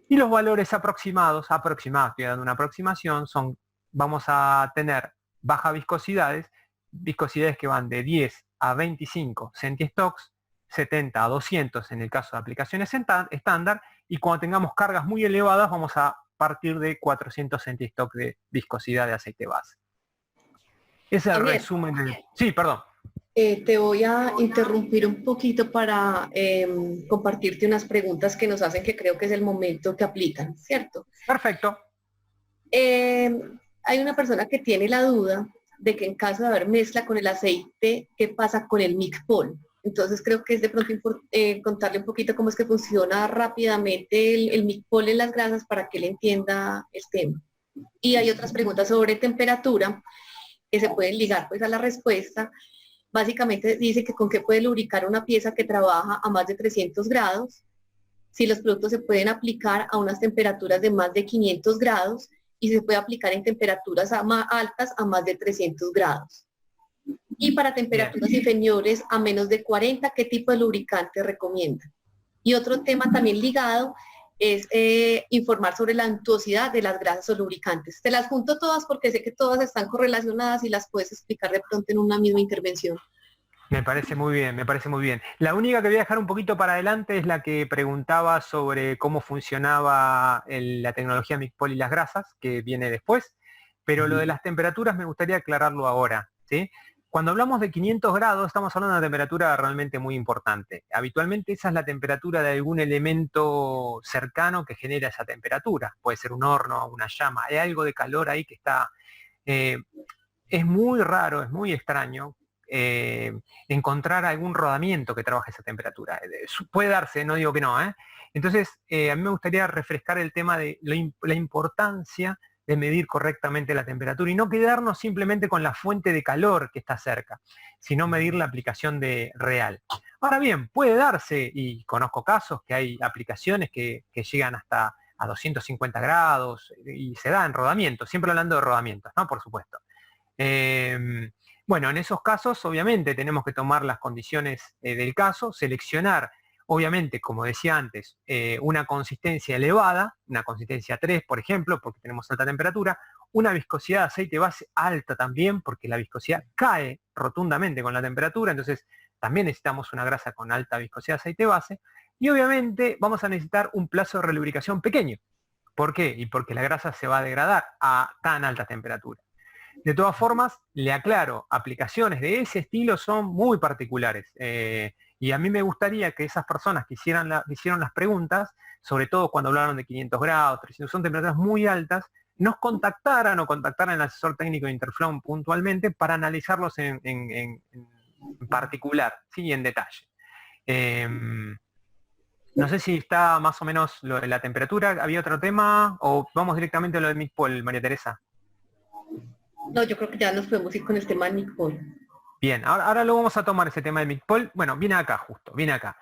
Y los valores aproximados, estoy dando una aproximación, vamos a tener bajas viscosidades que van de 10 a 25 centistocks, 70 a 200 en el caso de aplicaciones estándar, y cuando tengamos cargas muy elevadas vamos a partir de 400 centistocks de viscosidad de aceite base. Ese es el Javier, resumen de... Sí, perdón. Te voy a interrumpir un poquito para compartirte unas preguntas que nos hacen que creo que es el momento que aplican, ¿cierto? Perfecto. Hay una persona que tiene la duda de que en caso de haber mezcla con el aceite, ¿qué pasa con el MICPOL? Entonces creo que es de pronto contarle un poquito cómo es que funciona rápidamente el MICPOL en las grasas para que él entienda el tema. Y hay otras preguntas sobre temperatura que se pueden ligar pues a la respuesta. Básicamente dice que con qué puede lubricar una pieza que trabaja a más de 300 grados, si los productos se pueden aplicar a unas temperaturas de más de 500 grados y se puede aplicar en temperaturas más altas a más de 300 grados. Y para temperaturas inferiores a menos de 40, ¿qué tipo de lubricante recomienda? Y otro tema también ligado es informar sobre la untuosidad de las grasas o lubricantes. Te las junto todas porque sé que todas están correlacionadas y las puedes explicar de pronto en una misma intervención. Me parece muy bien, me parece muy bien. La única que voy a dejar un poquito para adelante es la que preguntaba sobre cómo funcionaba la tecnología MICPOL y las grasas, que viene después, pero lo de las temperaturas me gustaría aclararlo ahora, ¿sí? Cuando hablamos de 500 grados estamos hablando de una temperatura realmente muy importante. Habitualmente esa es la temperatura de algún elemento cercano que genera esa temperatura. Puede ser un horno, una llama, hay algo de calor ahí que está... es muy raro, es muy extraño encontrar algún rodamiento que trabaje esa temperatura. Puede darse, no digo que no, ¿eh? Entonces, a mí me gustaría refrescar el tema de la importancia de medir correctamente la temperatura y no quedarnos simplemente con la fuente de calor que está cerca, sino medir la aplicación real. Ahora bien, puede darse, y conozco casos que hay aplicaciones que llegan hasta a 250 grados y se da en rodamiento, siempre hablando de rodamientos, ¿no? Por supuesto. Bueno, en esos casos obviamente tenemos que tomar las condiciones del caso, seleccionar, obviamente, como decía antes, una consistencia elevada, una consistencia 3, por ejemplo, porque tenemos alta temperatura, una viscosidad de aceite base alta también, porque la viscosidad cae rotundamente con la temperatura, entonces también necesitamos una grasa con alta viscosidad de aceite base, y obviamente vamos a necesitar un plazo de relubricación pequeño. ¿Por qué? Y porque la grasa se va a degradar a tan alta temperatura. De todas formas, le aclaro, aplicaciones de ese estilo son muy particulares. Y a mí me gustaría que esas personas que hicieron las preguntas, sobre todo cuando hablaron de 500 grados, 300, son temperaturas muy altas, nos contactaran o contactaran al asesor técnico de Interflow puntualmente para analizarlos en particular, ¿sí? En detalle. No sé si está más o menos lo de la temperatura. ¿Había otro tema? ¿O vamos directamente a lo de MICPOL, María Teresa? No, yo creo que ya nos podemos ir con el tema de MICPOL. Bien, ahora lo vamos a tomar ese tema de MICPOL. Bueno, viene acá justo, viene acá.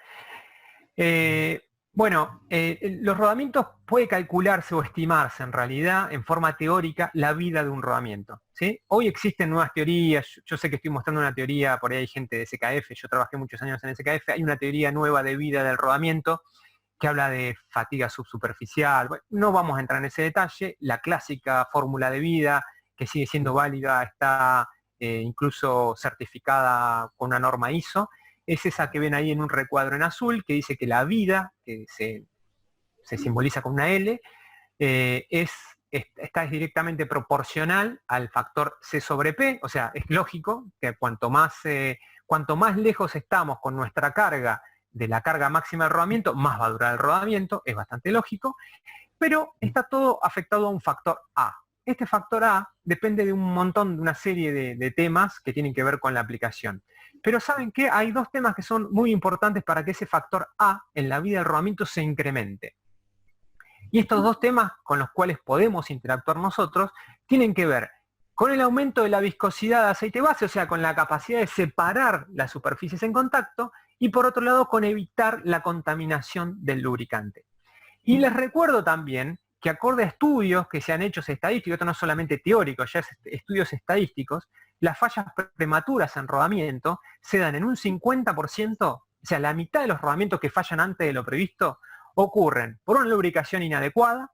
Los rodamientos puede calcularse o estimarse en realidad en forma teórica la vida de un rodamiento, ¿sí? Hoy existen nuevas teorías, yo sé que estoy mostrando una teoría, por ahí hay gente de SKF, yo trabajé muchos años en SKF, hay una teoría nueva de vida del rodamiento que habla de fatiga subsuperficial. Bueno, no vamos a entrar en ese detalle. La clásica fórmula de vida, que sigue siendo válida, está incluso certificada con una norma ISO, es esa que ven ahí en un recuadro en azul, que dice que la vida, que se simboliza con una L, está directamente proporcional al factor C sobre P, o sea, es lógico que cuanto más lejos estamos con nuestra carga de la carga máxima del rodamiento, más va a durar el rodamiento, es bastante lógico, pero está todo afectado a un factor A. Este factor A depende de una serie de temas que tienen que ver con la aplicación. Pero ¿saben qué? Hay dos temas que son muy importantes para que ese factor A en la vida del rodamiento se incremente. Y estos dos temas con los cuales podemos interactuar nosotros tienen que ver con el aumento de la viscosidad de aceite base, o sea, con la capacidad de separar las superficies en contacto, y por otro lado con evitar la contaminación del lubricante. Y les recuerdo también que acorde a estudios que se han hecho estadísticos, esto no es solamente teórico, ya es estudios estadísticos, las fallas prematuras en rodamiento se dan en un 50%, o sea, la mitad de los rodamientos que fallan antes de lo previsto ocurren por una lubricación inadecuada,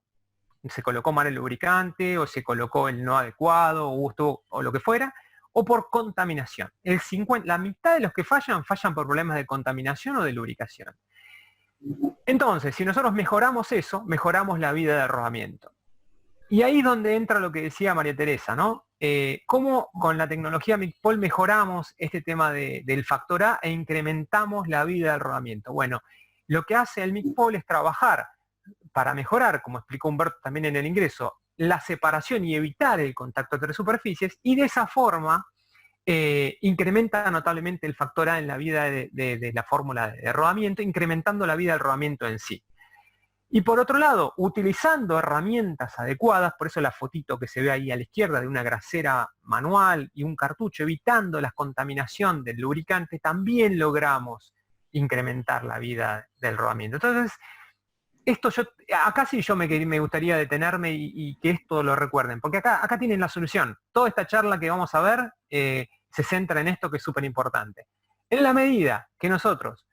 se colocó mal el lubricante, o se colocó el no adecuado, o lo que fuera, o por contaminación. La mitad de los que fallan por problemas de contaminación o de lubricación. Entonces, si nosotros mejoramos eso, mejoramos la vida del rodamiento. Y ahí es donde entra lo que decía María Teresa, ¿no? Cómo con la tecnología MICPOL mejoramos este tema del factor A e incrementamos la vida del rodamiento. Bueno, lo que hace el MICPOL es trabajar para mejorar, como explicó Humberto también en el ingreso, la separación y evitar el contacto entre superficies, y de esa forma incrementa notablemente el factor A en la vida de la fórmula de rodamiento, incrementando la vida del rodamiento en sí. Y por otro lado, utilizando herramientas adecuadas, por eso la fotito que se ve ahí a la izquierda de una grasera manual y un cartucho, evitando la contaminación del lubricante, también logramos incrementar la vida del rodamiento. Entonces, acá sí yo me gustaría detenerme y que esto lo recuerden, porque acá tienen la solución. Toda esta charla que vamos a ver se centra en esto que es súper importante. En la medida que nosotros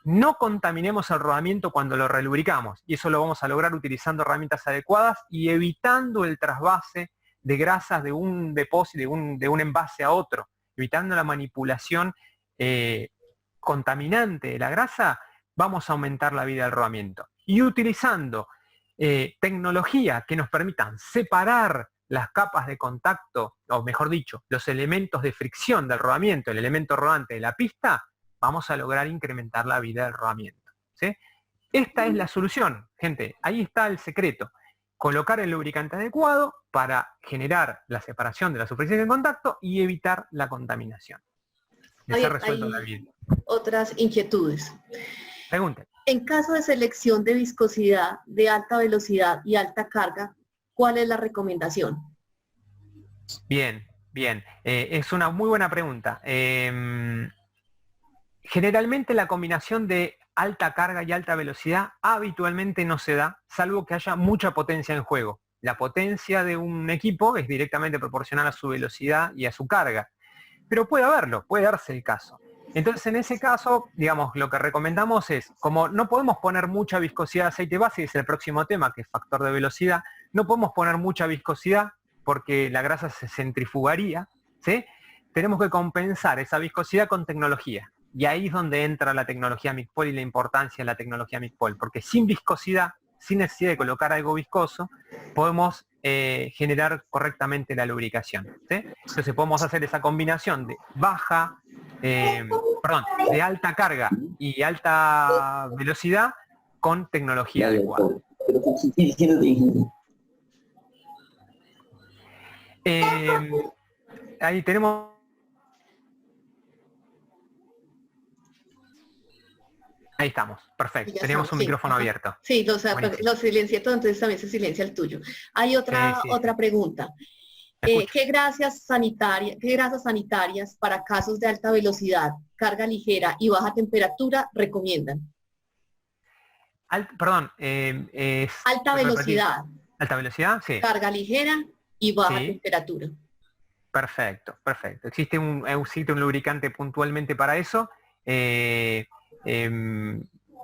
no contaminemos el rodamiento cuando lo relubricamos, y eso lo vamos a lograr utilizando herramientas adecuadas y evitando el trasvase de grasas de un depósito, de un envase a otro, evitando la manipulación contaminante de la grasa, vamos a aumentar la vida del rodamiento. Y utilizando tecnología que nos permitan separar las capas de contacto, o mejor dicho, los elementos de fricción del rodamiento, el elemento rodante de la pista, vamos a lograr incrementar la vida del rodamiento, ¿sí? Esta es la solución, gente. Ahí está el secreto. Colocar el lubricante adecuado para generar la separación de la superficie de contacto y evitar la contaminación. Les ha resuelto la vida. Otras inquietudes. Pregunten. En caso de selección de viscosidad de alta velocidad y alta carga, ¿cuál es la recomendación? Bien. Es una muy buena pregunta. Generalmente la combinación de alta carga y alta velocidad habitualmente no se da, salvo que haya mucha potencia en juego. La potencia de un equipo es directamente proporcional a su velocidad y a su carga. Pero puede darse el caso. Entonces, en ese caso, digamos, lo que recomendamos es, como no podemos poner mucha viscosidad de aceite base, y es el próximo tema, que es factor de velocidad, no podemos poner mucha viscosidad porque la grasa se centrifugaría, ¿sí? Tenemos que compensar esa viscosidad con tecnología. Y ahí es donde entra la tecnología MICPOL y la importancia de la tecnología MICPOL, porque sin viscosidad, sin necesidad de colocar algo viscoso, podemos generar correctamente la lubricación, ¿sí? Entonces podemos hacer esa combinación de de alta carga y alta velocidad con tecnología adecuada. Ahí tenemos... Ahí estamos, perfecto. Teníamos un micrófono abierto. Sí, o sea, lo silencié todo, entonces también se silencia el tuyo. Hay otra pregunta. ¿Qué grasas sanitarias para casos de alta velocidad, carga ligera y baja temperatura recomiendan? Alta velocidad. ¿Alta velocidad? Sí. Carga ligera y baja temperatura. Perfecto. Existe un lubricante puntualmente para eso.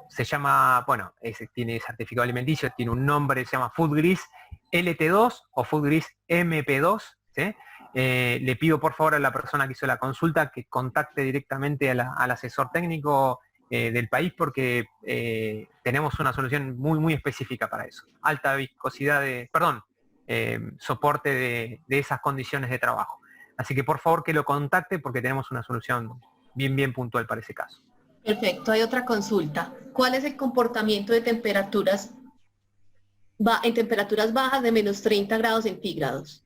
se llama, bueno, tiene certificado alimenticio, tiene un nombre, se llama Food Grease LT2 o Food Grease MP2, ¿sí? Le pido por favor a la persona que hizo la consulta que contacte directamente al asesor técnico del país, porque tenemos una solución muy específica para eso. Alta viscosidad soporte de esas condiciones de trabajo. Así que por favor que lo contacte, porque tenemos una solución bien puntual para ese caso. Perfecto, hay otra consulta. ¿Cuál es el comportamiento de temperaturas en temperaturas bajas de menos 30 grados centígrados?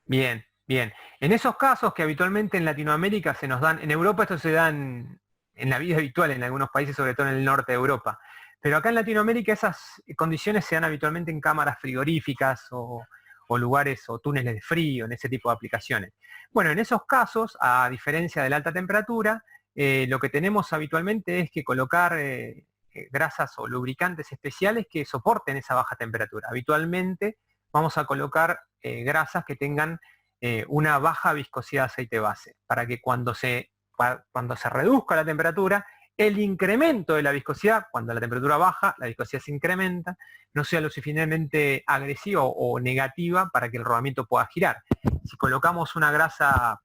Bien. En esos casos que habitualmente en Latinoamérica se nos dan, en Europa esto se da en la vida habitual en algunos países, sobre todo en el norte de Europa, pero acá en Latinoamérica esas condiciones se dan habitualmente en cámaras frigoríficas o lugares o túneles de frío, en ese tipo de aplicaciones. Bueno, en esos casos, a diferencia de la alta temperatura, lo que tenemos habitualmente es que colocar grasas o lubricantes especiales que soporten esa baja temperatura. Habitualmente vamos a colocar grasas que tengan una baja viscosidad de aceite base, para que cuando se reduzca la temperatura, el incremento de la viscosidad, cuando la temperatura baja, la viscosidad se incrementa, no sea lo suficientemente agresiva o negativa para que el rodamiento pueda girar. Si colocamos una grasa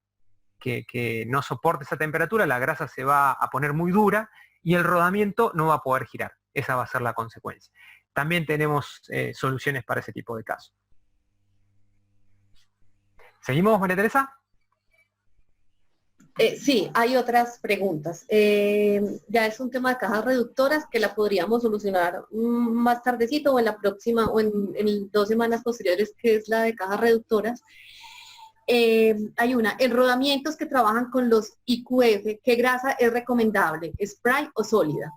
que no soporte esa temperatura, la grasa se va a poner muy dura y el rodamiento no va a poder girar. Esa va a ser la consecuencia. También tenemos soluciones para ese tipo de casos. ¿Seguimos, María Teresa? Sí, hay otras preguntas. Ya es un tema de cajas reductoras que la podríamos solucionar más tardecito o en la próxima o en 2 semanas posteriores, que es la de cajas reductoras. Hay en rodamientos que trabajan con los IQF, ¿qué grasa es recomendable? ¿Spray o sólida?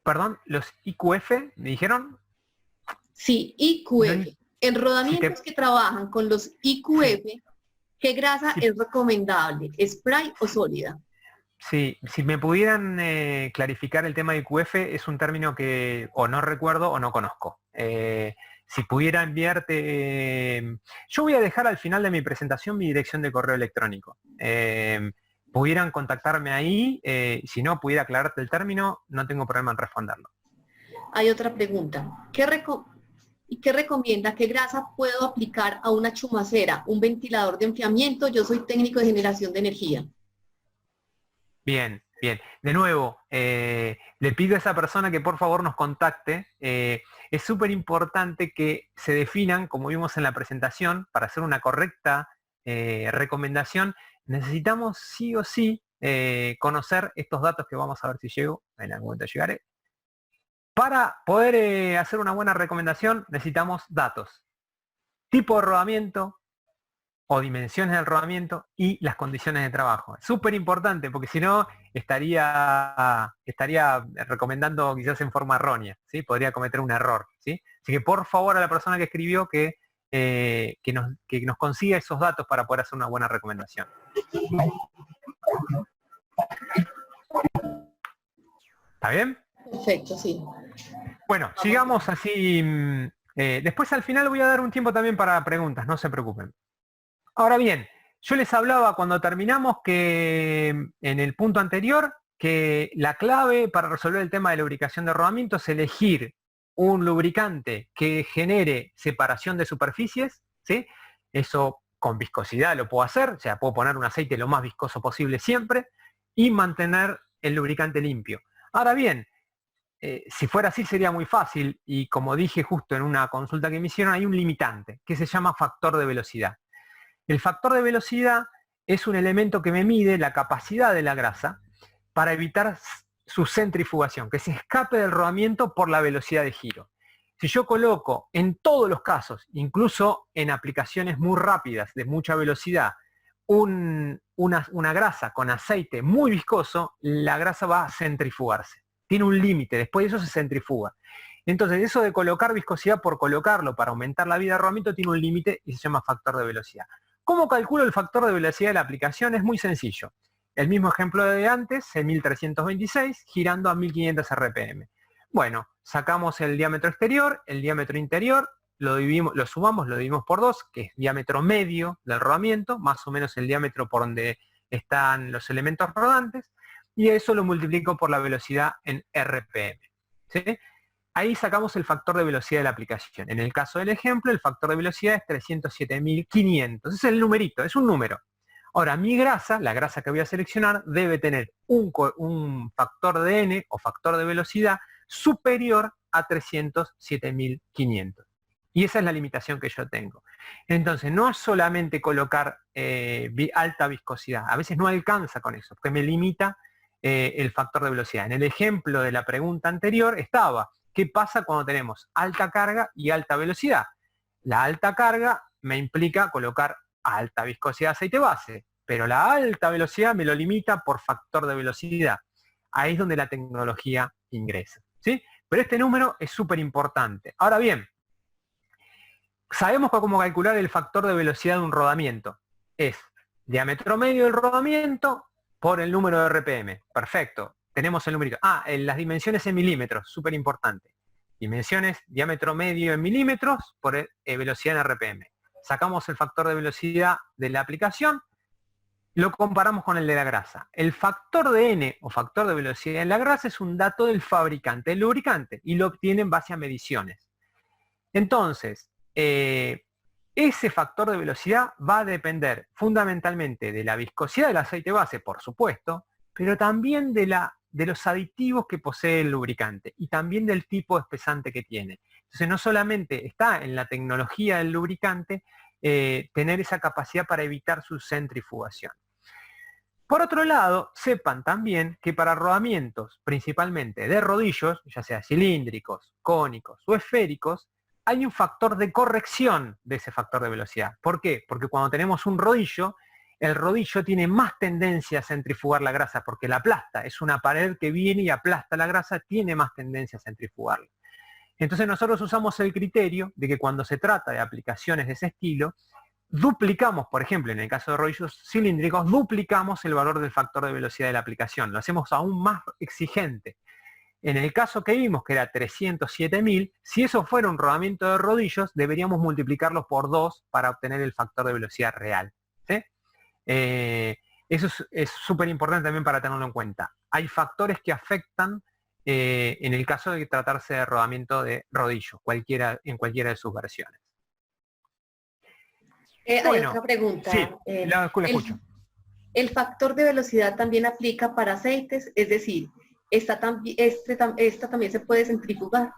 Perdón, ¿los IQF me dijeron? Sí, IQF. En rodamientos que trabajan con los IQF, ¿qué grasa es recomendable? ¿Spray o sólida? Sí, si me pudieran clarificar el tema de IQF, es un término que o no recuerdo o no conozco. Si pudiera enviarte... yo voy a dejar al final de mi presentación mi dirección de correo electrónico. Pudieran contactarme ahí, si no pudiera aclararte el término, no tengo problema en responderlo. Hay otra pregunta. ¿Qué recomienda? ¿Qué grasa puedo aplicar a una chumacera, un ventilador de enfriamiento? Yo soy técnico de generación de energía. Bien. De nuevo, le pido a esa persona que por favor nos contacte. Es súper importante que se definan, como vimos en la presentación, para hacer una correcta recomendación, necesitamos sí o sí conocer estos datos que vamos a ver si llego, en algún momento llegaré. Para poder hacer una buena recomendación necesitamos datos, tipo de rodamiento o dimensiones del rodamiento y las condiciones de trabajo. Es súper importante porque si no estaría recomendando quizás en forma errónea, ¿sí? Podría cometer un error, ¿sí? Así que por favor a la persona que escribió que nos consiga esos datos para poder hacer una buena recomendación. ¿Está bien? Perfecto, sí. Bueno, sigamos así. Después al final voy a dar un tiempo también para preguntas, no se preocupen. Ahora bien, yo les hablaba cuando terminamos que en el punto anterior, que la clave para resolver el tema de lubricación de rodamiento es elegir un lubricante que genere separación de superficies, ¿sí? Eso con viscosidad lo puedo hacer, o sea, puedo poner un aceite lo más viscoso posible siempre y mantener el lubricante limpio. Ahora bien, si fuera así sería muy fácil y como dije justo en una consulta que me hicieron, hay un limitante que se llama factor de velocidad. El factor de velocidad es un elemento que me mide la capacidad de la grasa para evitar su centrifugación, que se escape del rodamiento por la velocidad de giro. Si yo coloco en todos los casos, incluso en aplicaciones muy rápidas de mucha velocidad, una grasa con aceite muy viscoso, la grasa va a centrifugarse. Tiene un límite, después de eso se centrifuga. Entonces eso de colocar viscosidad por colocarlo para aumentar la vida de rodamiento tiene un límite y se llama factor de velocidad. ¿Cómo calculo el factor de velocidad de la aplicación? Es muy sencillo. El mismo ejemplo de antes, en 1326, girando a 1500 RPM. Bueno, sacamos el diámetro exterior, el diámetro interior, lo sumamos, lo dividimos por 2, que es diámetro medio del rodamiento, más o menos el diámetro por donde están los elementos rodantes. y eso lo multiplico por la velocidad en RPM. ¿Sí? Ahí sacamos el factor de velocidad de la aplicación. En el caso del ejemplo, el factor de velocidad es 307.500. Es el numerito, es un número. Ahora, mi grasa, la grasa que voy a seleccionar, debe tener un factor de n o factor de velocidad superior a 307.500. Y esa es la limitación que yo tengo. Entonces, no es solamente colocar alta viscosidad. A veces no alcanza con eso, porque me limita el factor de velocidad. En el ejemplo de la pregunta anterior estaba, ¿qué pasa cuando tenemos alta carga y alta velocidad? La alta carga me implica colocar alta viscosidad de aceite base, pero la alta velocidad me lo limita por factor de velocidad. Ahí es donde la tecnología ingresa, ¿sí? Pero este número es súper importante. Ahora bien, sabemos cómo calcular el factor de velocidad de un rodamiento. Es diámetro medio del rodamiento por el número de RPM. Perfecto. Tenemos el numerito. Las dimensiones en milímetros, súper importante. Dimensiones, diámetro medio en milímetros por velocidad en RPM. Sacamos el factor de velocidad de la aplicación, lo comparamos con el de la grasa. El factor de N o factor de velocidad en la grasa es un dato del fabricante, del lubricante, y lo obtiene en base a mediciones. Entonces, ese factor de velocidad va a depender fundamentalmente de la viscosidad del aceite base, por supuesto, pero también de los aditivos que posee el lubricante y también del tipo de espesante que tiene. Entonces no solamente está en la tecnología del lubricante tener esa capacidad para evitar su centrifugación. Por otro lado, sepan también que para rodamientos principalmente de rodillos, ya sea cilíndricos, cónicos o esféricos, hay un factor de corrección de ese factor de velocidad. ¿Por qué? Porque cuando tenemos un rodillo, el rodillo tiene más tendencia a centrifugar la grasa porque la aplasta. Es una pared que viene y aplasta la grasa, tiene más tendencia a centrifugarla. Entonces nosotros usamos el criterio de que cuando se trata de aplicaciones de ese estilo, duplicamos, por ejemplo, en el caso de rodillos cilíndricos, duplicamos el valor del factor de velocidad de la aplicación. Lo hacemos aún más exigente. En el caso que vimos, que era 307.000, si eso fuera un rodamiento de rodillos, deberíamos multiplicarlo por 2 para obtener el factor de velocidad real. ¿Sí? Eso es súper importante también para tenerlo en cuenta. Hay factores que afectan en el caso de tratarse de rodamiento de rodillo, en cualquiera de sus versiones. Hay otra pregunta. Sí, la escucho. El factor de velocidad también aplica para aceites, es decir, esta también se puede centrifugar.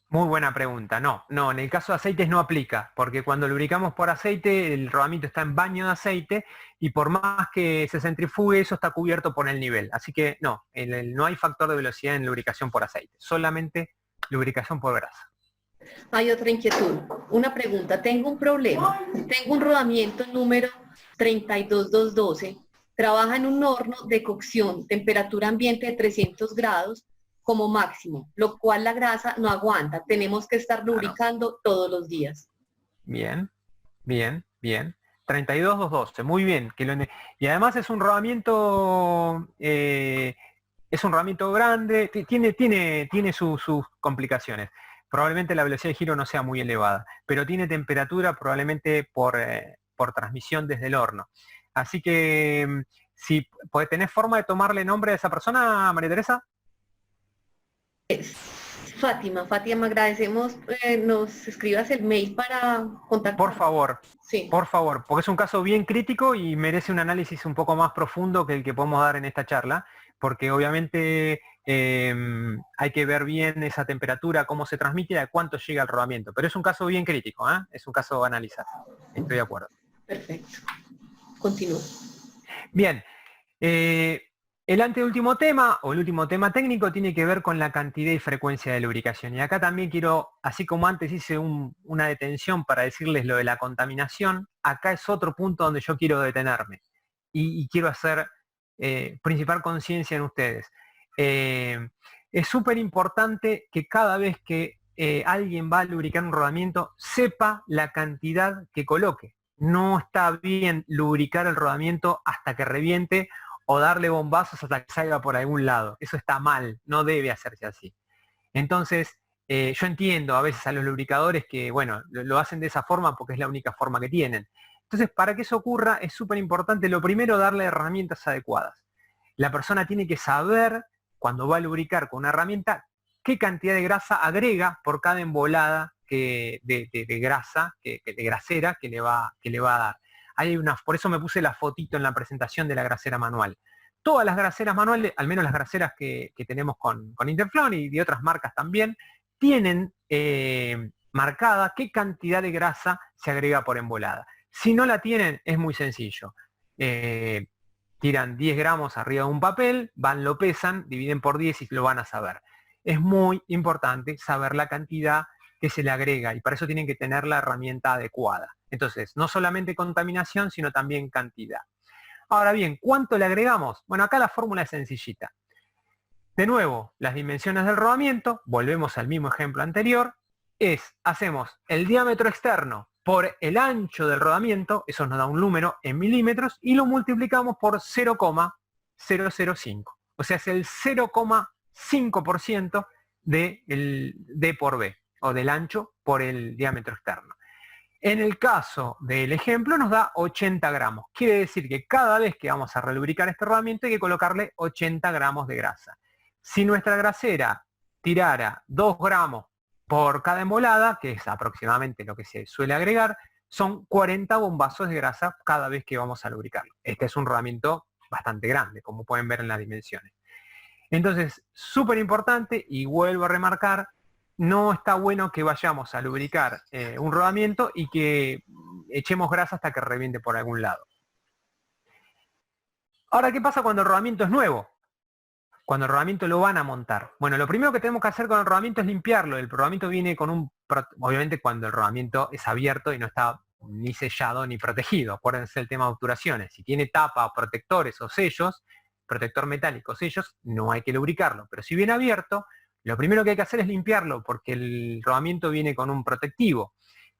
Muy buena pregunta. No, en el caso de aceites no aplica, porque cuando lubricamos por aceite, el rodamiento está en baño de aceite y por más que se centrifugue, eso está cubierto por el nivel. Así que no, no hay factor de velocidad en lubricación por aceite, solamente lubricación por grasa. Hay otra inquietud, una pregunta. Tengo un problema. Tengo un rodamiento número 32212. Trabaja en un horno de cocción, temperatura ambiente de 300 grados como máximo, lo cual la grasa no aguanta. Tenemos que estar lubricando todos los días. Bien. 32212, muy bien. Y además es un rodamiento grande, tiene sus complicaciones. Probablemente la velocidad de giro no sea muy elevada, pero tiene temperatura probablemente por transmisión desde el horno. Así que, si ¿tenés forma de tomarle nombre a esa persona, María Teresa? Fátima, agradecemos, nos escribas el mail para contactar. Por favor, sí. Por favor, porque es un caso bien crítico y merece un análisis un poco más profundo que el que podemos dar en esta charla, porque obviamente hay que ver bien esa temperatura, cómo se transmite y a cuánto llega el rodamiento. Pero es un caso bien crítico, es un caso a analizar. Estoy de acuerdo. Perfecto. Continúo. Bien. El anteúltimo tema, o el último tema técnico, tiene que ver con la cantidad y frecuencia de lubricación. Y acá también quiero, así como antes hice una detención para decirles lo de la contaminación, acá es otro punto donde yo quiero detenerme. Y quiero hacer principal conciencia en ustedes. Es súper importante que cada vez que alguien va a lubricar un rodamiento, sepa la cantidad que coloque. No está bien lubricar el rodamiento hasta que reviente o darle bombazos hasta que salga por algún lado. Eso está mal, no debe hacerse así. Entonces, yo entiendo a veces a los lubricadores que, bueno, lo hacen de esa forma porque es la única forma que tienen. Entonces, para que eso ocurra, es súper importante, lo primero, darle herramientas adecuadas. la persona tiene que saber, cuando va a lubricar con una herramienta, qué cantidad de grasa agrega por cada embolada de grasa, de grasera que le va a dar. Por eso me puse la fotito en la presentación de la grasera manual. Todas las graseras manuales, al menos las graseras que tenemos con Interflon y de otras marcas también, tienen marcada qué cantidad de grasa se agrega por embolada. Si no la tienen, es muy sencillo. Tiran 10 gramos arriba de un papel, lo pesan, dividen por 10 y lo van a saber. Es muy importante saber la cantidad que se le agrega y para eso tienen que tener la herramienta adecuada. Entonces, no solamente contaminación, sino también cantidad. Ahora bien, ¿cuánto le agregamos? Bueno, acá la fórmula es sencillita. De nuevo, las dimensiones del rodamiento, volvemos al mismo ejemplo anterior, hacemos el diámetro externo por el ancho del rodamiento, eso nos da un número en milímetros, y lo multiplicamos por 0,005. O sea, es el 0,5% del D por B, o del ancho por el diámetro externo. En el caso del ejemplo nos da 80 gramos. Quiere decir que cada vez que vamos a relubricar este rodamiento hay que colocarle 80 gramos de grasa. Si nuestra grasera tirara 2 gramos por cada embolada, que es aproximadamente lo que se suele agregar, son 40 bombazos de grasa cada vez que vamos a lubricarlo. Este es un rodamiento bastante grande, como pueden ver en las dimensiones. Entonces, súper importante, y vuelvo a remarcar, no está bueno que vayamos a lubricar un rodamiento y que echemos grasa hasta que reviente por algún lado. Ahora, ¿qué pasa cuando el rodamiento es nuevo? Cuando el rodamiento lo van a montar. Bueno, lo primero que tenemos que hacer con el rodamiento es limpiarlo. El rodamiento viene con obviamente cuando el rodamiento es abierto y no está ni sellado ni protegido. Acuérdense el tema de obturaciones. Si tiene tapa, protectores o sellos, protector metálico, sellos, no hay que lubricarlo. Pero si viene abierto, lo primero que hay que hacer es limpiarlo, porque el rodamiento viene con un protectivo.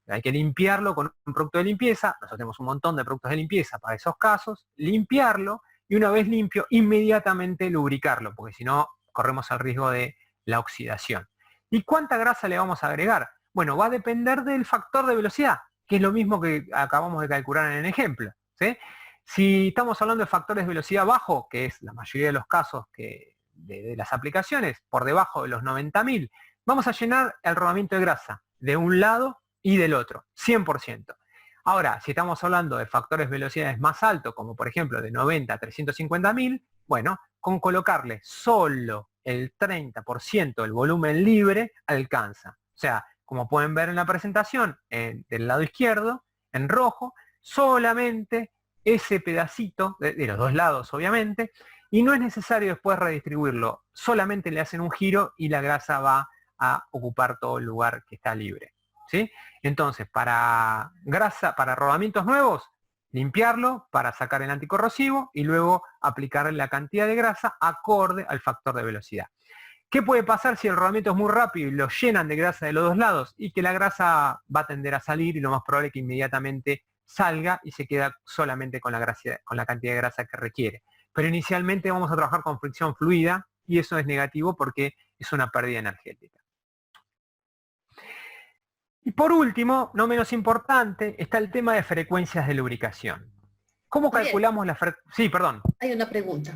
Hay que limpiarlo con un producto de limpieza. Nosotros tenemos un montón de productos de limpieza para esos casos. Limpiarlo y una vez limpio, inmediatamente lubricarlo, porque si no, corremos el riesgo de la oxidación. ¿Y cuánta grasa le vamos a agregar? Bueno, va a depender del factor de velocidad, que es lo mismo que acabamos de calcular en el ejemplo, ¿sí? Si estamos hablando de factores de velocidad bajo, que es la mayoría de los casos de las aplicaciones, por debajo de los 90.000, vamos a llenar el rodamiento de grasa de un lado y del otro, 100%. Ahora, si estamos hablando de factores de velocidades más altos, como por ejemplo de 90 a 350.000, bueno, con colocarle solo el 30% del volumen libre alcanza. O sea, como pueden ver en la presentación, del lado izquierdo, en rojo, solamente ese pedacito, de los dos lados obviamente, y no es necesario después redistribuirlo, solamente le hacen un giro y la grasa va a ocupar todo el lugar que está libre. ¿Sí? Entonces, para rodamientos nuevos, limpiarlo para sacar el anticorrosivo y luego aplicar la cantidad de grasa acorde al factor de velocidad. ¿Qué puede pasar si el rodamiento es muy rápido y lo llenan de grasa de los dos lados? Y que la grasa va a tender a salir y lo más probable es que inmediatamente salga y se queda solamente con la cantidad de grasa que requiere. Pero inicialmente vamos a trabajar con fricción fluida y eso es negativo porque es una pérdida energética. Y por último, no menos importante, está el tema de frecuencias de lubricación. ¿Cómo calculamos la frecuencia? Sí, perdón. Hay una pregunta.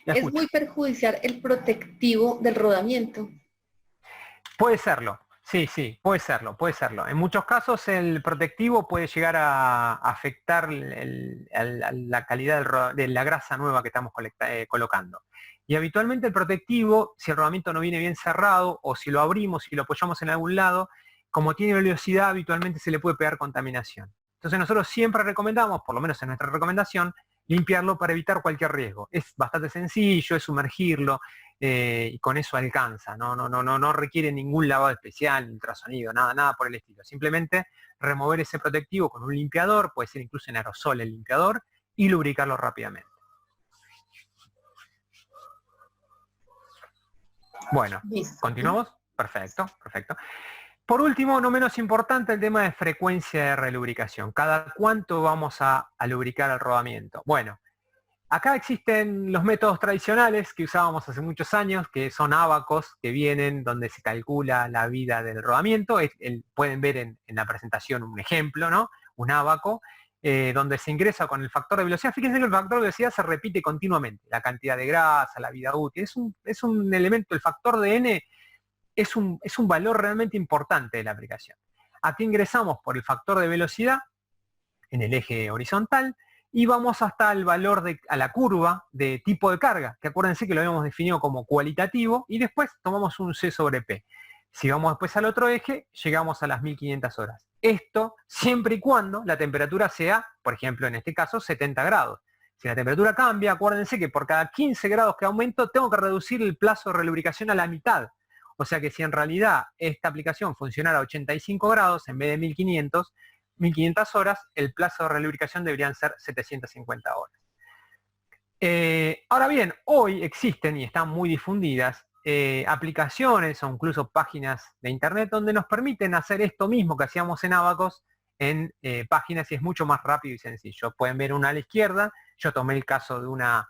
La ¿Es escucho. muy perjudicial el protectivo del rodamiento? Puede serlo. Sí, puede serlo. En muchos casos el protectivo puede llegar a afectar la calidad de la grasa nueva que estamos colocando. Y habitualmente el protectivo, si el rodamiento no viene bien cerrado o si lo abrimos y lo apoyamos en algún lado, como tiene velocidad, habitualmente se le puede pegar contaminación. Entonces nosotros siempre recomendamos, por lo menos en nuestra recomendación, limpiarlo para evitar cualquier riesgo. Es bastante sencillo, es sumergirlo y con eso alcanza. No requiere ningún lavado especial, ultrasonido, nada por el estilo. Simplemente remover ese protectivo con un limpiador, puede ser incluso en aerosol el limpiador, y lubricarlo rápidamente. Bueno, Listo. ¿continuamos? Perfecto. Por último, no menos importante, el tema de frecuencia de relubricación. ¿Cada cuánto vamos a lubricar el rodamiento? Bueno, acá existen los métodos tradicionales que usábamos hace muchos años, que son ábacos que vienen donde se calcula la vida del rodamiento. Pueden ver en la presentación un ejemplo, ¿no? Un ábaco. donde se ingresa con el factor de velocidad. Fíjense que el factor de velocidad se repite continuamente, la cantidad de grasa, la vida útil, es un elemento, el factor de N es un valor realmente importante de la aplicación. Aquí ingresamos por el factor de velocidad en el eje horizontal y vamos hasta el valor a la curva de tipo de carga, que acuérdense que lo habíamos definido como cualitativo, y después tomamos un C sobre P. Si vamos después al otro eje, llegamos a las 1500 horas. Esto siempre y cuando la temperatura sea, por ejemplo, en este caso, 70 grados. Si la temperatura cambia, acuérdense que por cada 15 grados que aumento, tengo que reducir el plazo de relubricación a la mitad. O sea que si en realidad esta aplicación funcionara a 85 grados en vez de 1500 horas, el plazo de relubricación deberían ser 750 horas. Ahora bien, hoy existen y están muy difundidas aplicaciones o incluso páginas de internet donde nos permiten hacer esto mismo que hacíamos en Abacus en páginas, y es mucho más rápido y sencillo. Pueden ver una a la izquierda, yo tomé el caso de una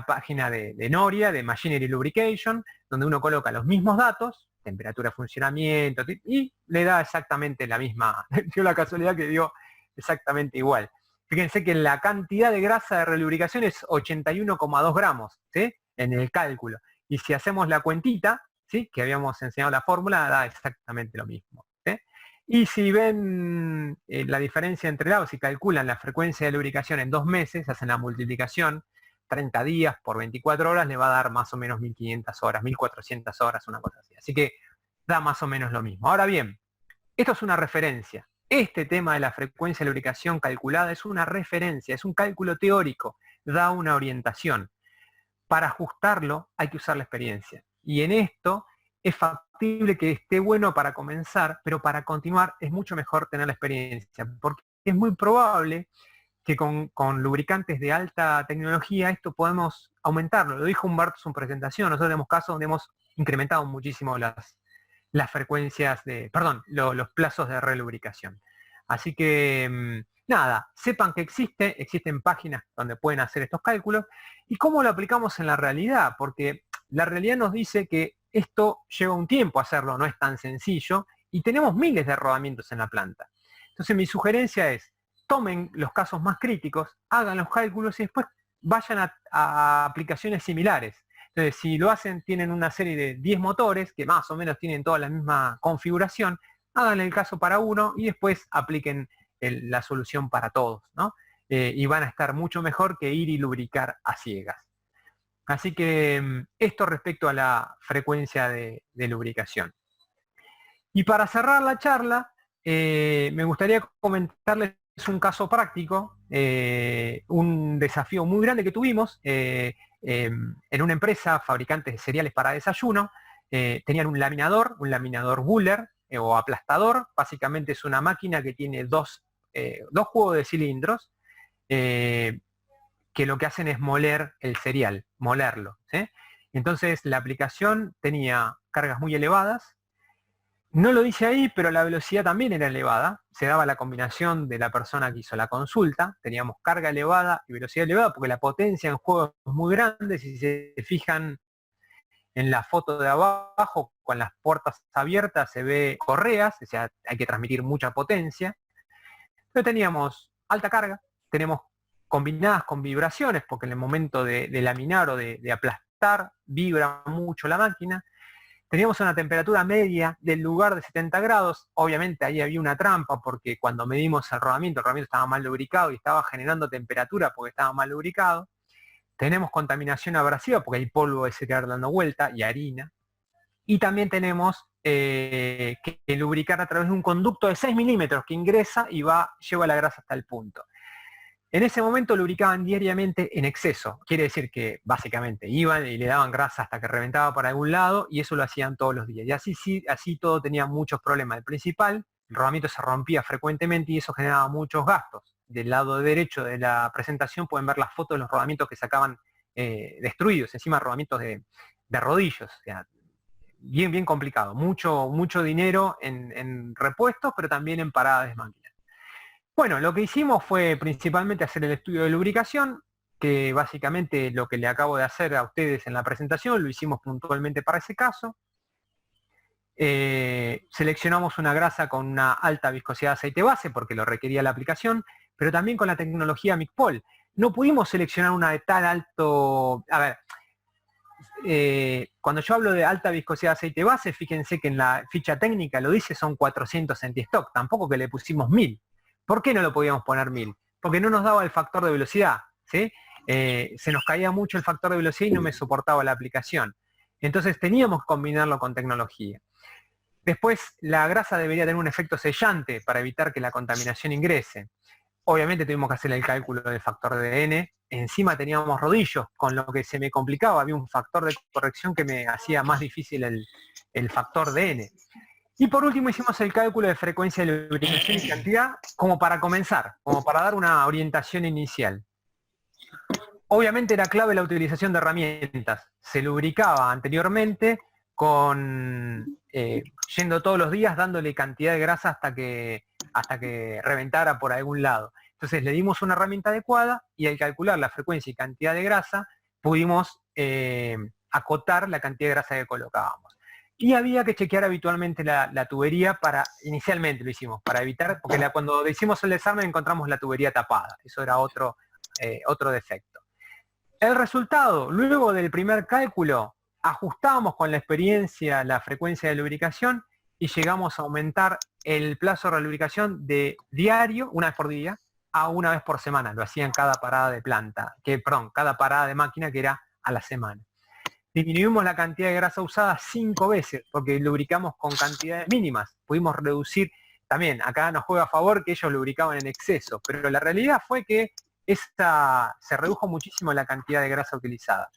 página de Noria, de Machinery Lubrication, donde uno coloca los mismos datos, temperatura de funcionamiento, y le da exactamente la misma, dio la casualidad que dio exactamente igual. Fíjense que la cantidad de grasa de relubricación es 81,2 gramos, ¿sí?, en el cálculo. Y si hacemos la cuentita, ¿sí?, que habíamos enseñado la fórmula, da exactamente lo mismo, ¿sí? Y si ven la diferencia entre lados, si calculan la frecuencia de lubricación en 2 meses, hacen la multiplicación, 30 días por 24 horas le va a dar más o menos 1500 horas, 1400 horas, una cosa así. Así que da más o menos lo mismo. Ahora bien, esto es una referencia. Este tema de la frecuencia de lubricación calculada es una referencia, es un cálculo teórico, da una orientación. Para ajustarlo hay que usar la experiencia. Y en esto es factible que esté bueno para comenzar, pero para continuar es mucho mejor tener la experiencia, porque es muy probable que con lubricantes de alta tecnología esto podemos aumentarlo. Lo dijo Humberto en su presentación. Nosotros tenemos casos donde hemos incrementado muchísimo las frecuencias los plazos de relubricación. Así que, nada, sepan que existen páginas donde pueden hacer estos cálculos. ¿Y cómo lo aplicamos en la realidad? Porque la realidad nos dice que esto lleva un tiempo hacerlo, no es tan sencillo, y tenemos miles de rodamientos en la planta. Entonces mi sugerencia es, tomen los casos más críticos, hagan los cálculos y después vayan a aplicaciones similares. Entonces, si lo hacen, tienen una serie de 10 motores que más o menos tienen toda la misma configuración, hagan el caso para uno y después apliquen la solución para todos, ¿no? Y van a estar mucho mejor que ir y lubricar a ciegas. Así que esto respecto a la frecuencia de lubricación. Y para cerrar la charla, me gustaría comentarles un caso práctico, un desafío muy grande que tuvimos en una empresa, fabricantes de cereales para desayuno. Tenían un laminador Buller o aplastador. Básicamente es una máquina que tiene dos juegos de cilindros que lo que hacen es moler el cereal, molerlo, ¿sí? Entonces la aplicación tenía cargas muy elevadas. No lo dice ahí, pero la velocidad también era elevada. Se daba la combinación de la persona que hizo la consulta. Teníamos carga elevada y velocidad elevada porque la potencia en juego es muy grande. Si se fijan en la foto de abajo, con las puertas abiertas se ve correas, o sea, hay que transmitir mucha potencia. Pero teníamos alta carga, tenemos combinadas con vibraciones, porque en el momento de laminar o de aplastar, vibra mucho la máquina. Teníamos una temperatura media del lugar de 70 grados. Obviamente ahí había una trampa porque cuando medimos el rodamiento estaba mal lubricado y estaba generando temperatura porque estaba mal lubricado. Tenemos contaminación abrasiva porque hay polvo de cereal dando vuelta y harina. Y también tenemos que lubricar a través de un conducto de 6 milímetros que ingresa y lleva la grasa hasta el punto. En ese momento lubricaban diariamente en exceso. Quiere decir que básicamente iban y le daban grasa hasta que reventaba por algún lado y eso lo hacían todos los días. Y así todo tenía muchos problemas. El principal, el rodamiento se rompía frecuentemente y eso generaba muchos gastos. Del lado derecho de la presentación pueden ver las fotos de los rodamientos que sacaban destruidos, encima rodamientos de rodillos. O sea, bien complicado. Mucho dinero en repuestos, pero también en paradas de máquinas. Bueno, lo que hicimos fue principalmente hacer el estudio de lubricación, que básicamente lo que le acabo de hacer a ustedes en la presentación, lo hicimos puntualmente para ese caso. Seleccionamos una grasa con una alta viscosidad de aceite base, porque lo requería la aplicación. pero también con la tecnología MICPOL. No pudimos seleccionar una de tal alto... A ver, cuando yo hablo de alta viscosidad de aceite base, fíjense que en la ficha técnica lo dice, son 400 anti-stock, tampoco que le pusimos 1000. ¿Por qué no lo podíamos poner 1000? Porque no nos daba el factor de velocidad, ¿sí? Se nos caía mucho el factor de velocidad y no me soportaba la aplicación. Entonces teníamos que combinarlo con tecnología. Después, la grasa debería tener un efecto sellante para evitar que la contaminación ingrese. Obviamente tuvimos que hacer el cálculo del factor de N. Encima teníamos rodillos, con lo que se me complicaba. Había un factor de corrección que me hacía más difícil el factor de N. Y por último hicimos el cálculo de frecuencia de lubricación y cantidad como para comenzar, como para dar una orientación inicial. Obviamente era clave la utilización de herramientas. Se lubricaba anteriormente yendo todos los días dándole cantidad de grasa hasta que reventara por algún lado. Entonces le dimos una herramienta adecuada y al calcular la frecuencia y cantidad de grasa pudimos acotar la cantidad de grasa que colocábamos. Y había que chequear habitualmente la tubería inicialmente lo hicimos, para evitar, porque cuando hicimos el desarme encontramos la tubería tapada. Eso era otro defecto. El resultado, luego del primer cálculo, ajustamos con la experiencia la frecuencia de lubricación y llegamos a aumentar el plazo de lubricación de diario, una vez por día, a una vez por semana. Lo hacían cada parada de cada parada de máquina, que era a la semana. Disminuimos la cantidad de grasa usada 5 veces, porque lubricamos con cantidades mínimas. Pudimos reducir, también acá nos juega a favor que ellos lubricaban en exceso, pero la realidad fue que se redujo muchísimo la cantidad de grasa utilizada.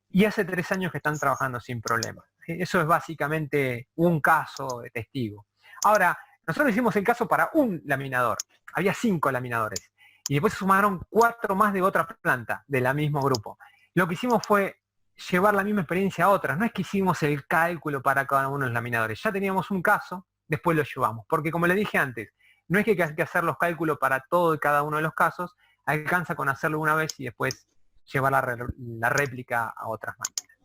Y hace 3 años que están trabajando sin problemas. ¿Sí? Eso es básicamente un caso de testigo. Ahora, nosotros hicimos el caso para un laminador. Había 5 laminadores. Y después se sumaron 4 más de otra planta, del mismo grupo. Lo que hicimos fue llevar la misma experiencia a otras. No es que hicimos el cálculo para cada uno de los laminadores. Ya teníamos un caso, después lo llevamos. Porque como le dije antes, no es que hay que hacer los cálculos para todo y cada uno de los casos. Alcanza con hacerlo una vez y después llevar la réplica a otras máquinas.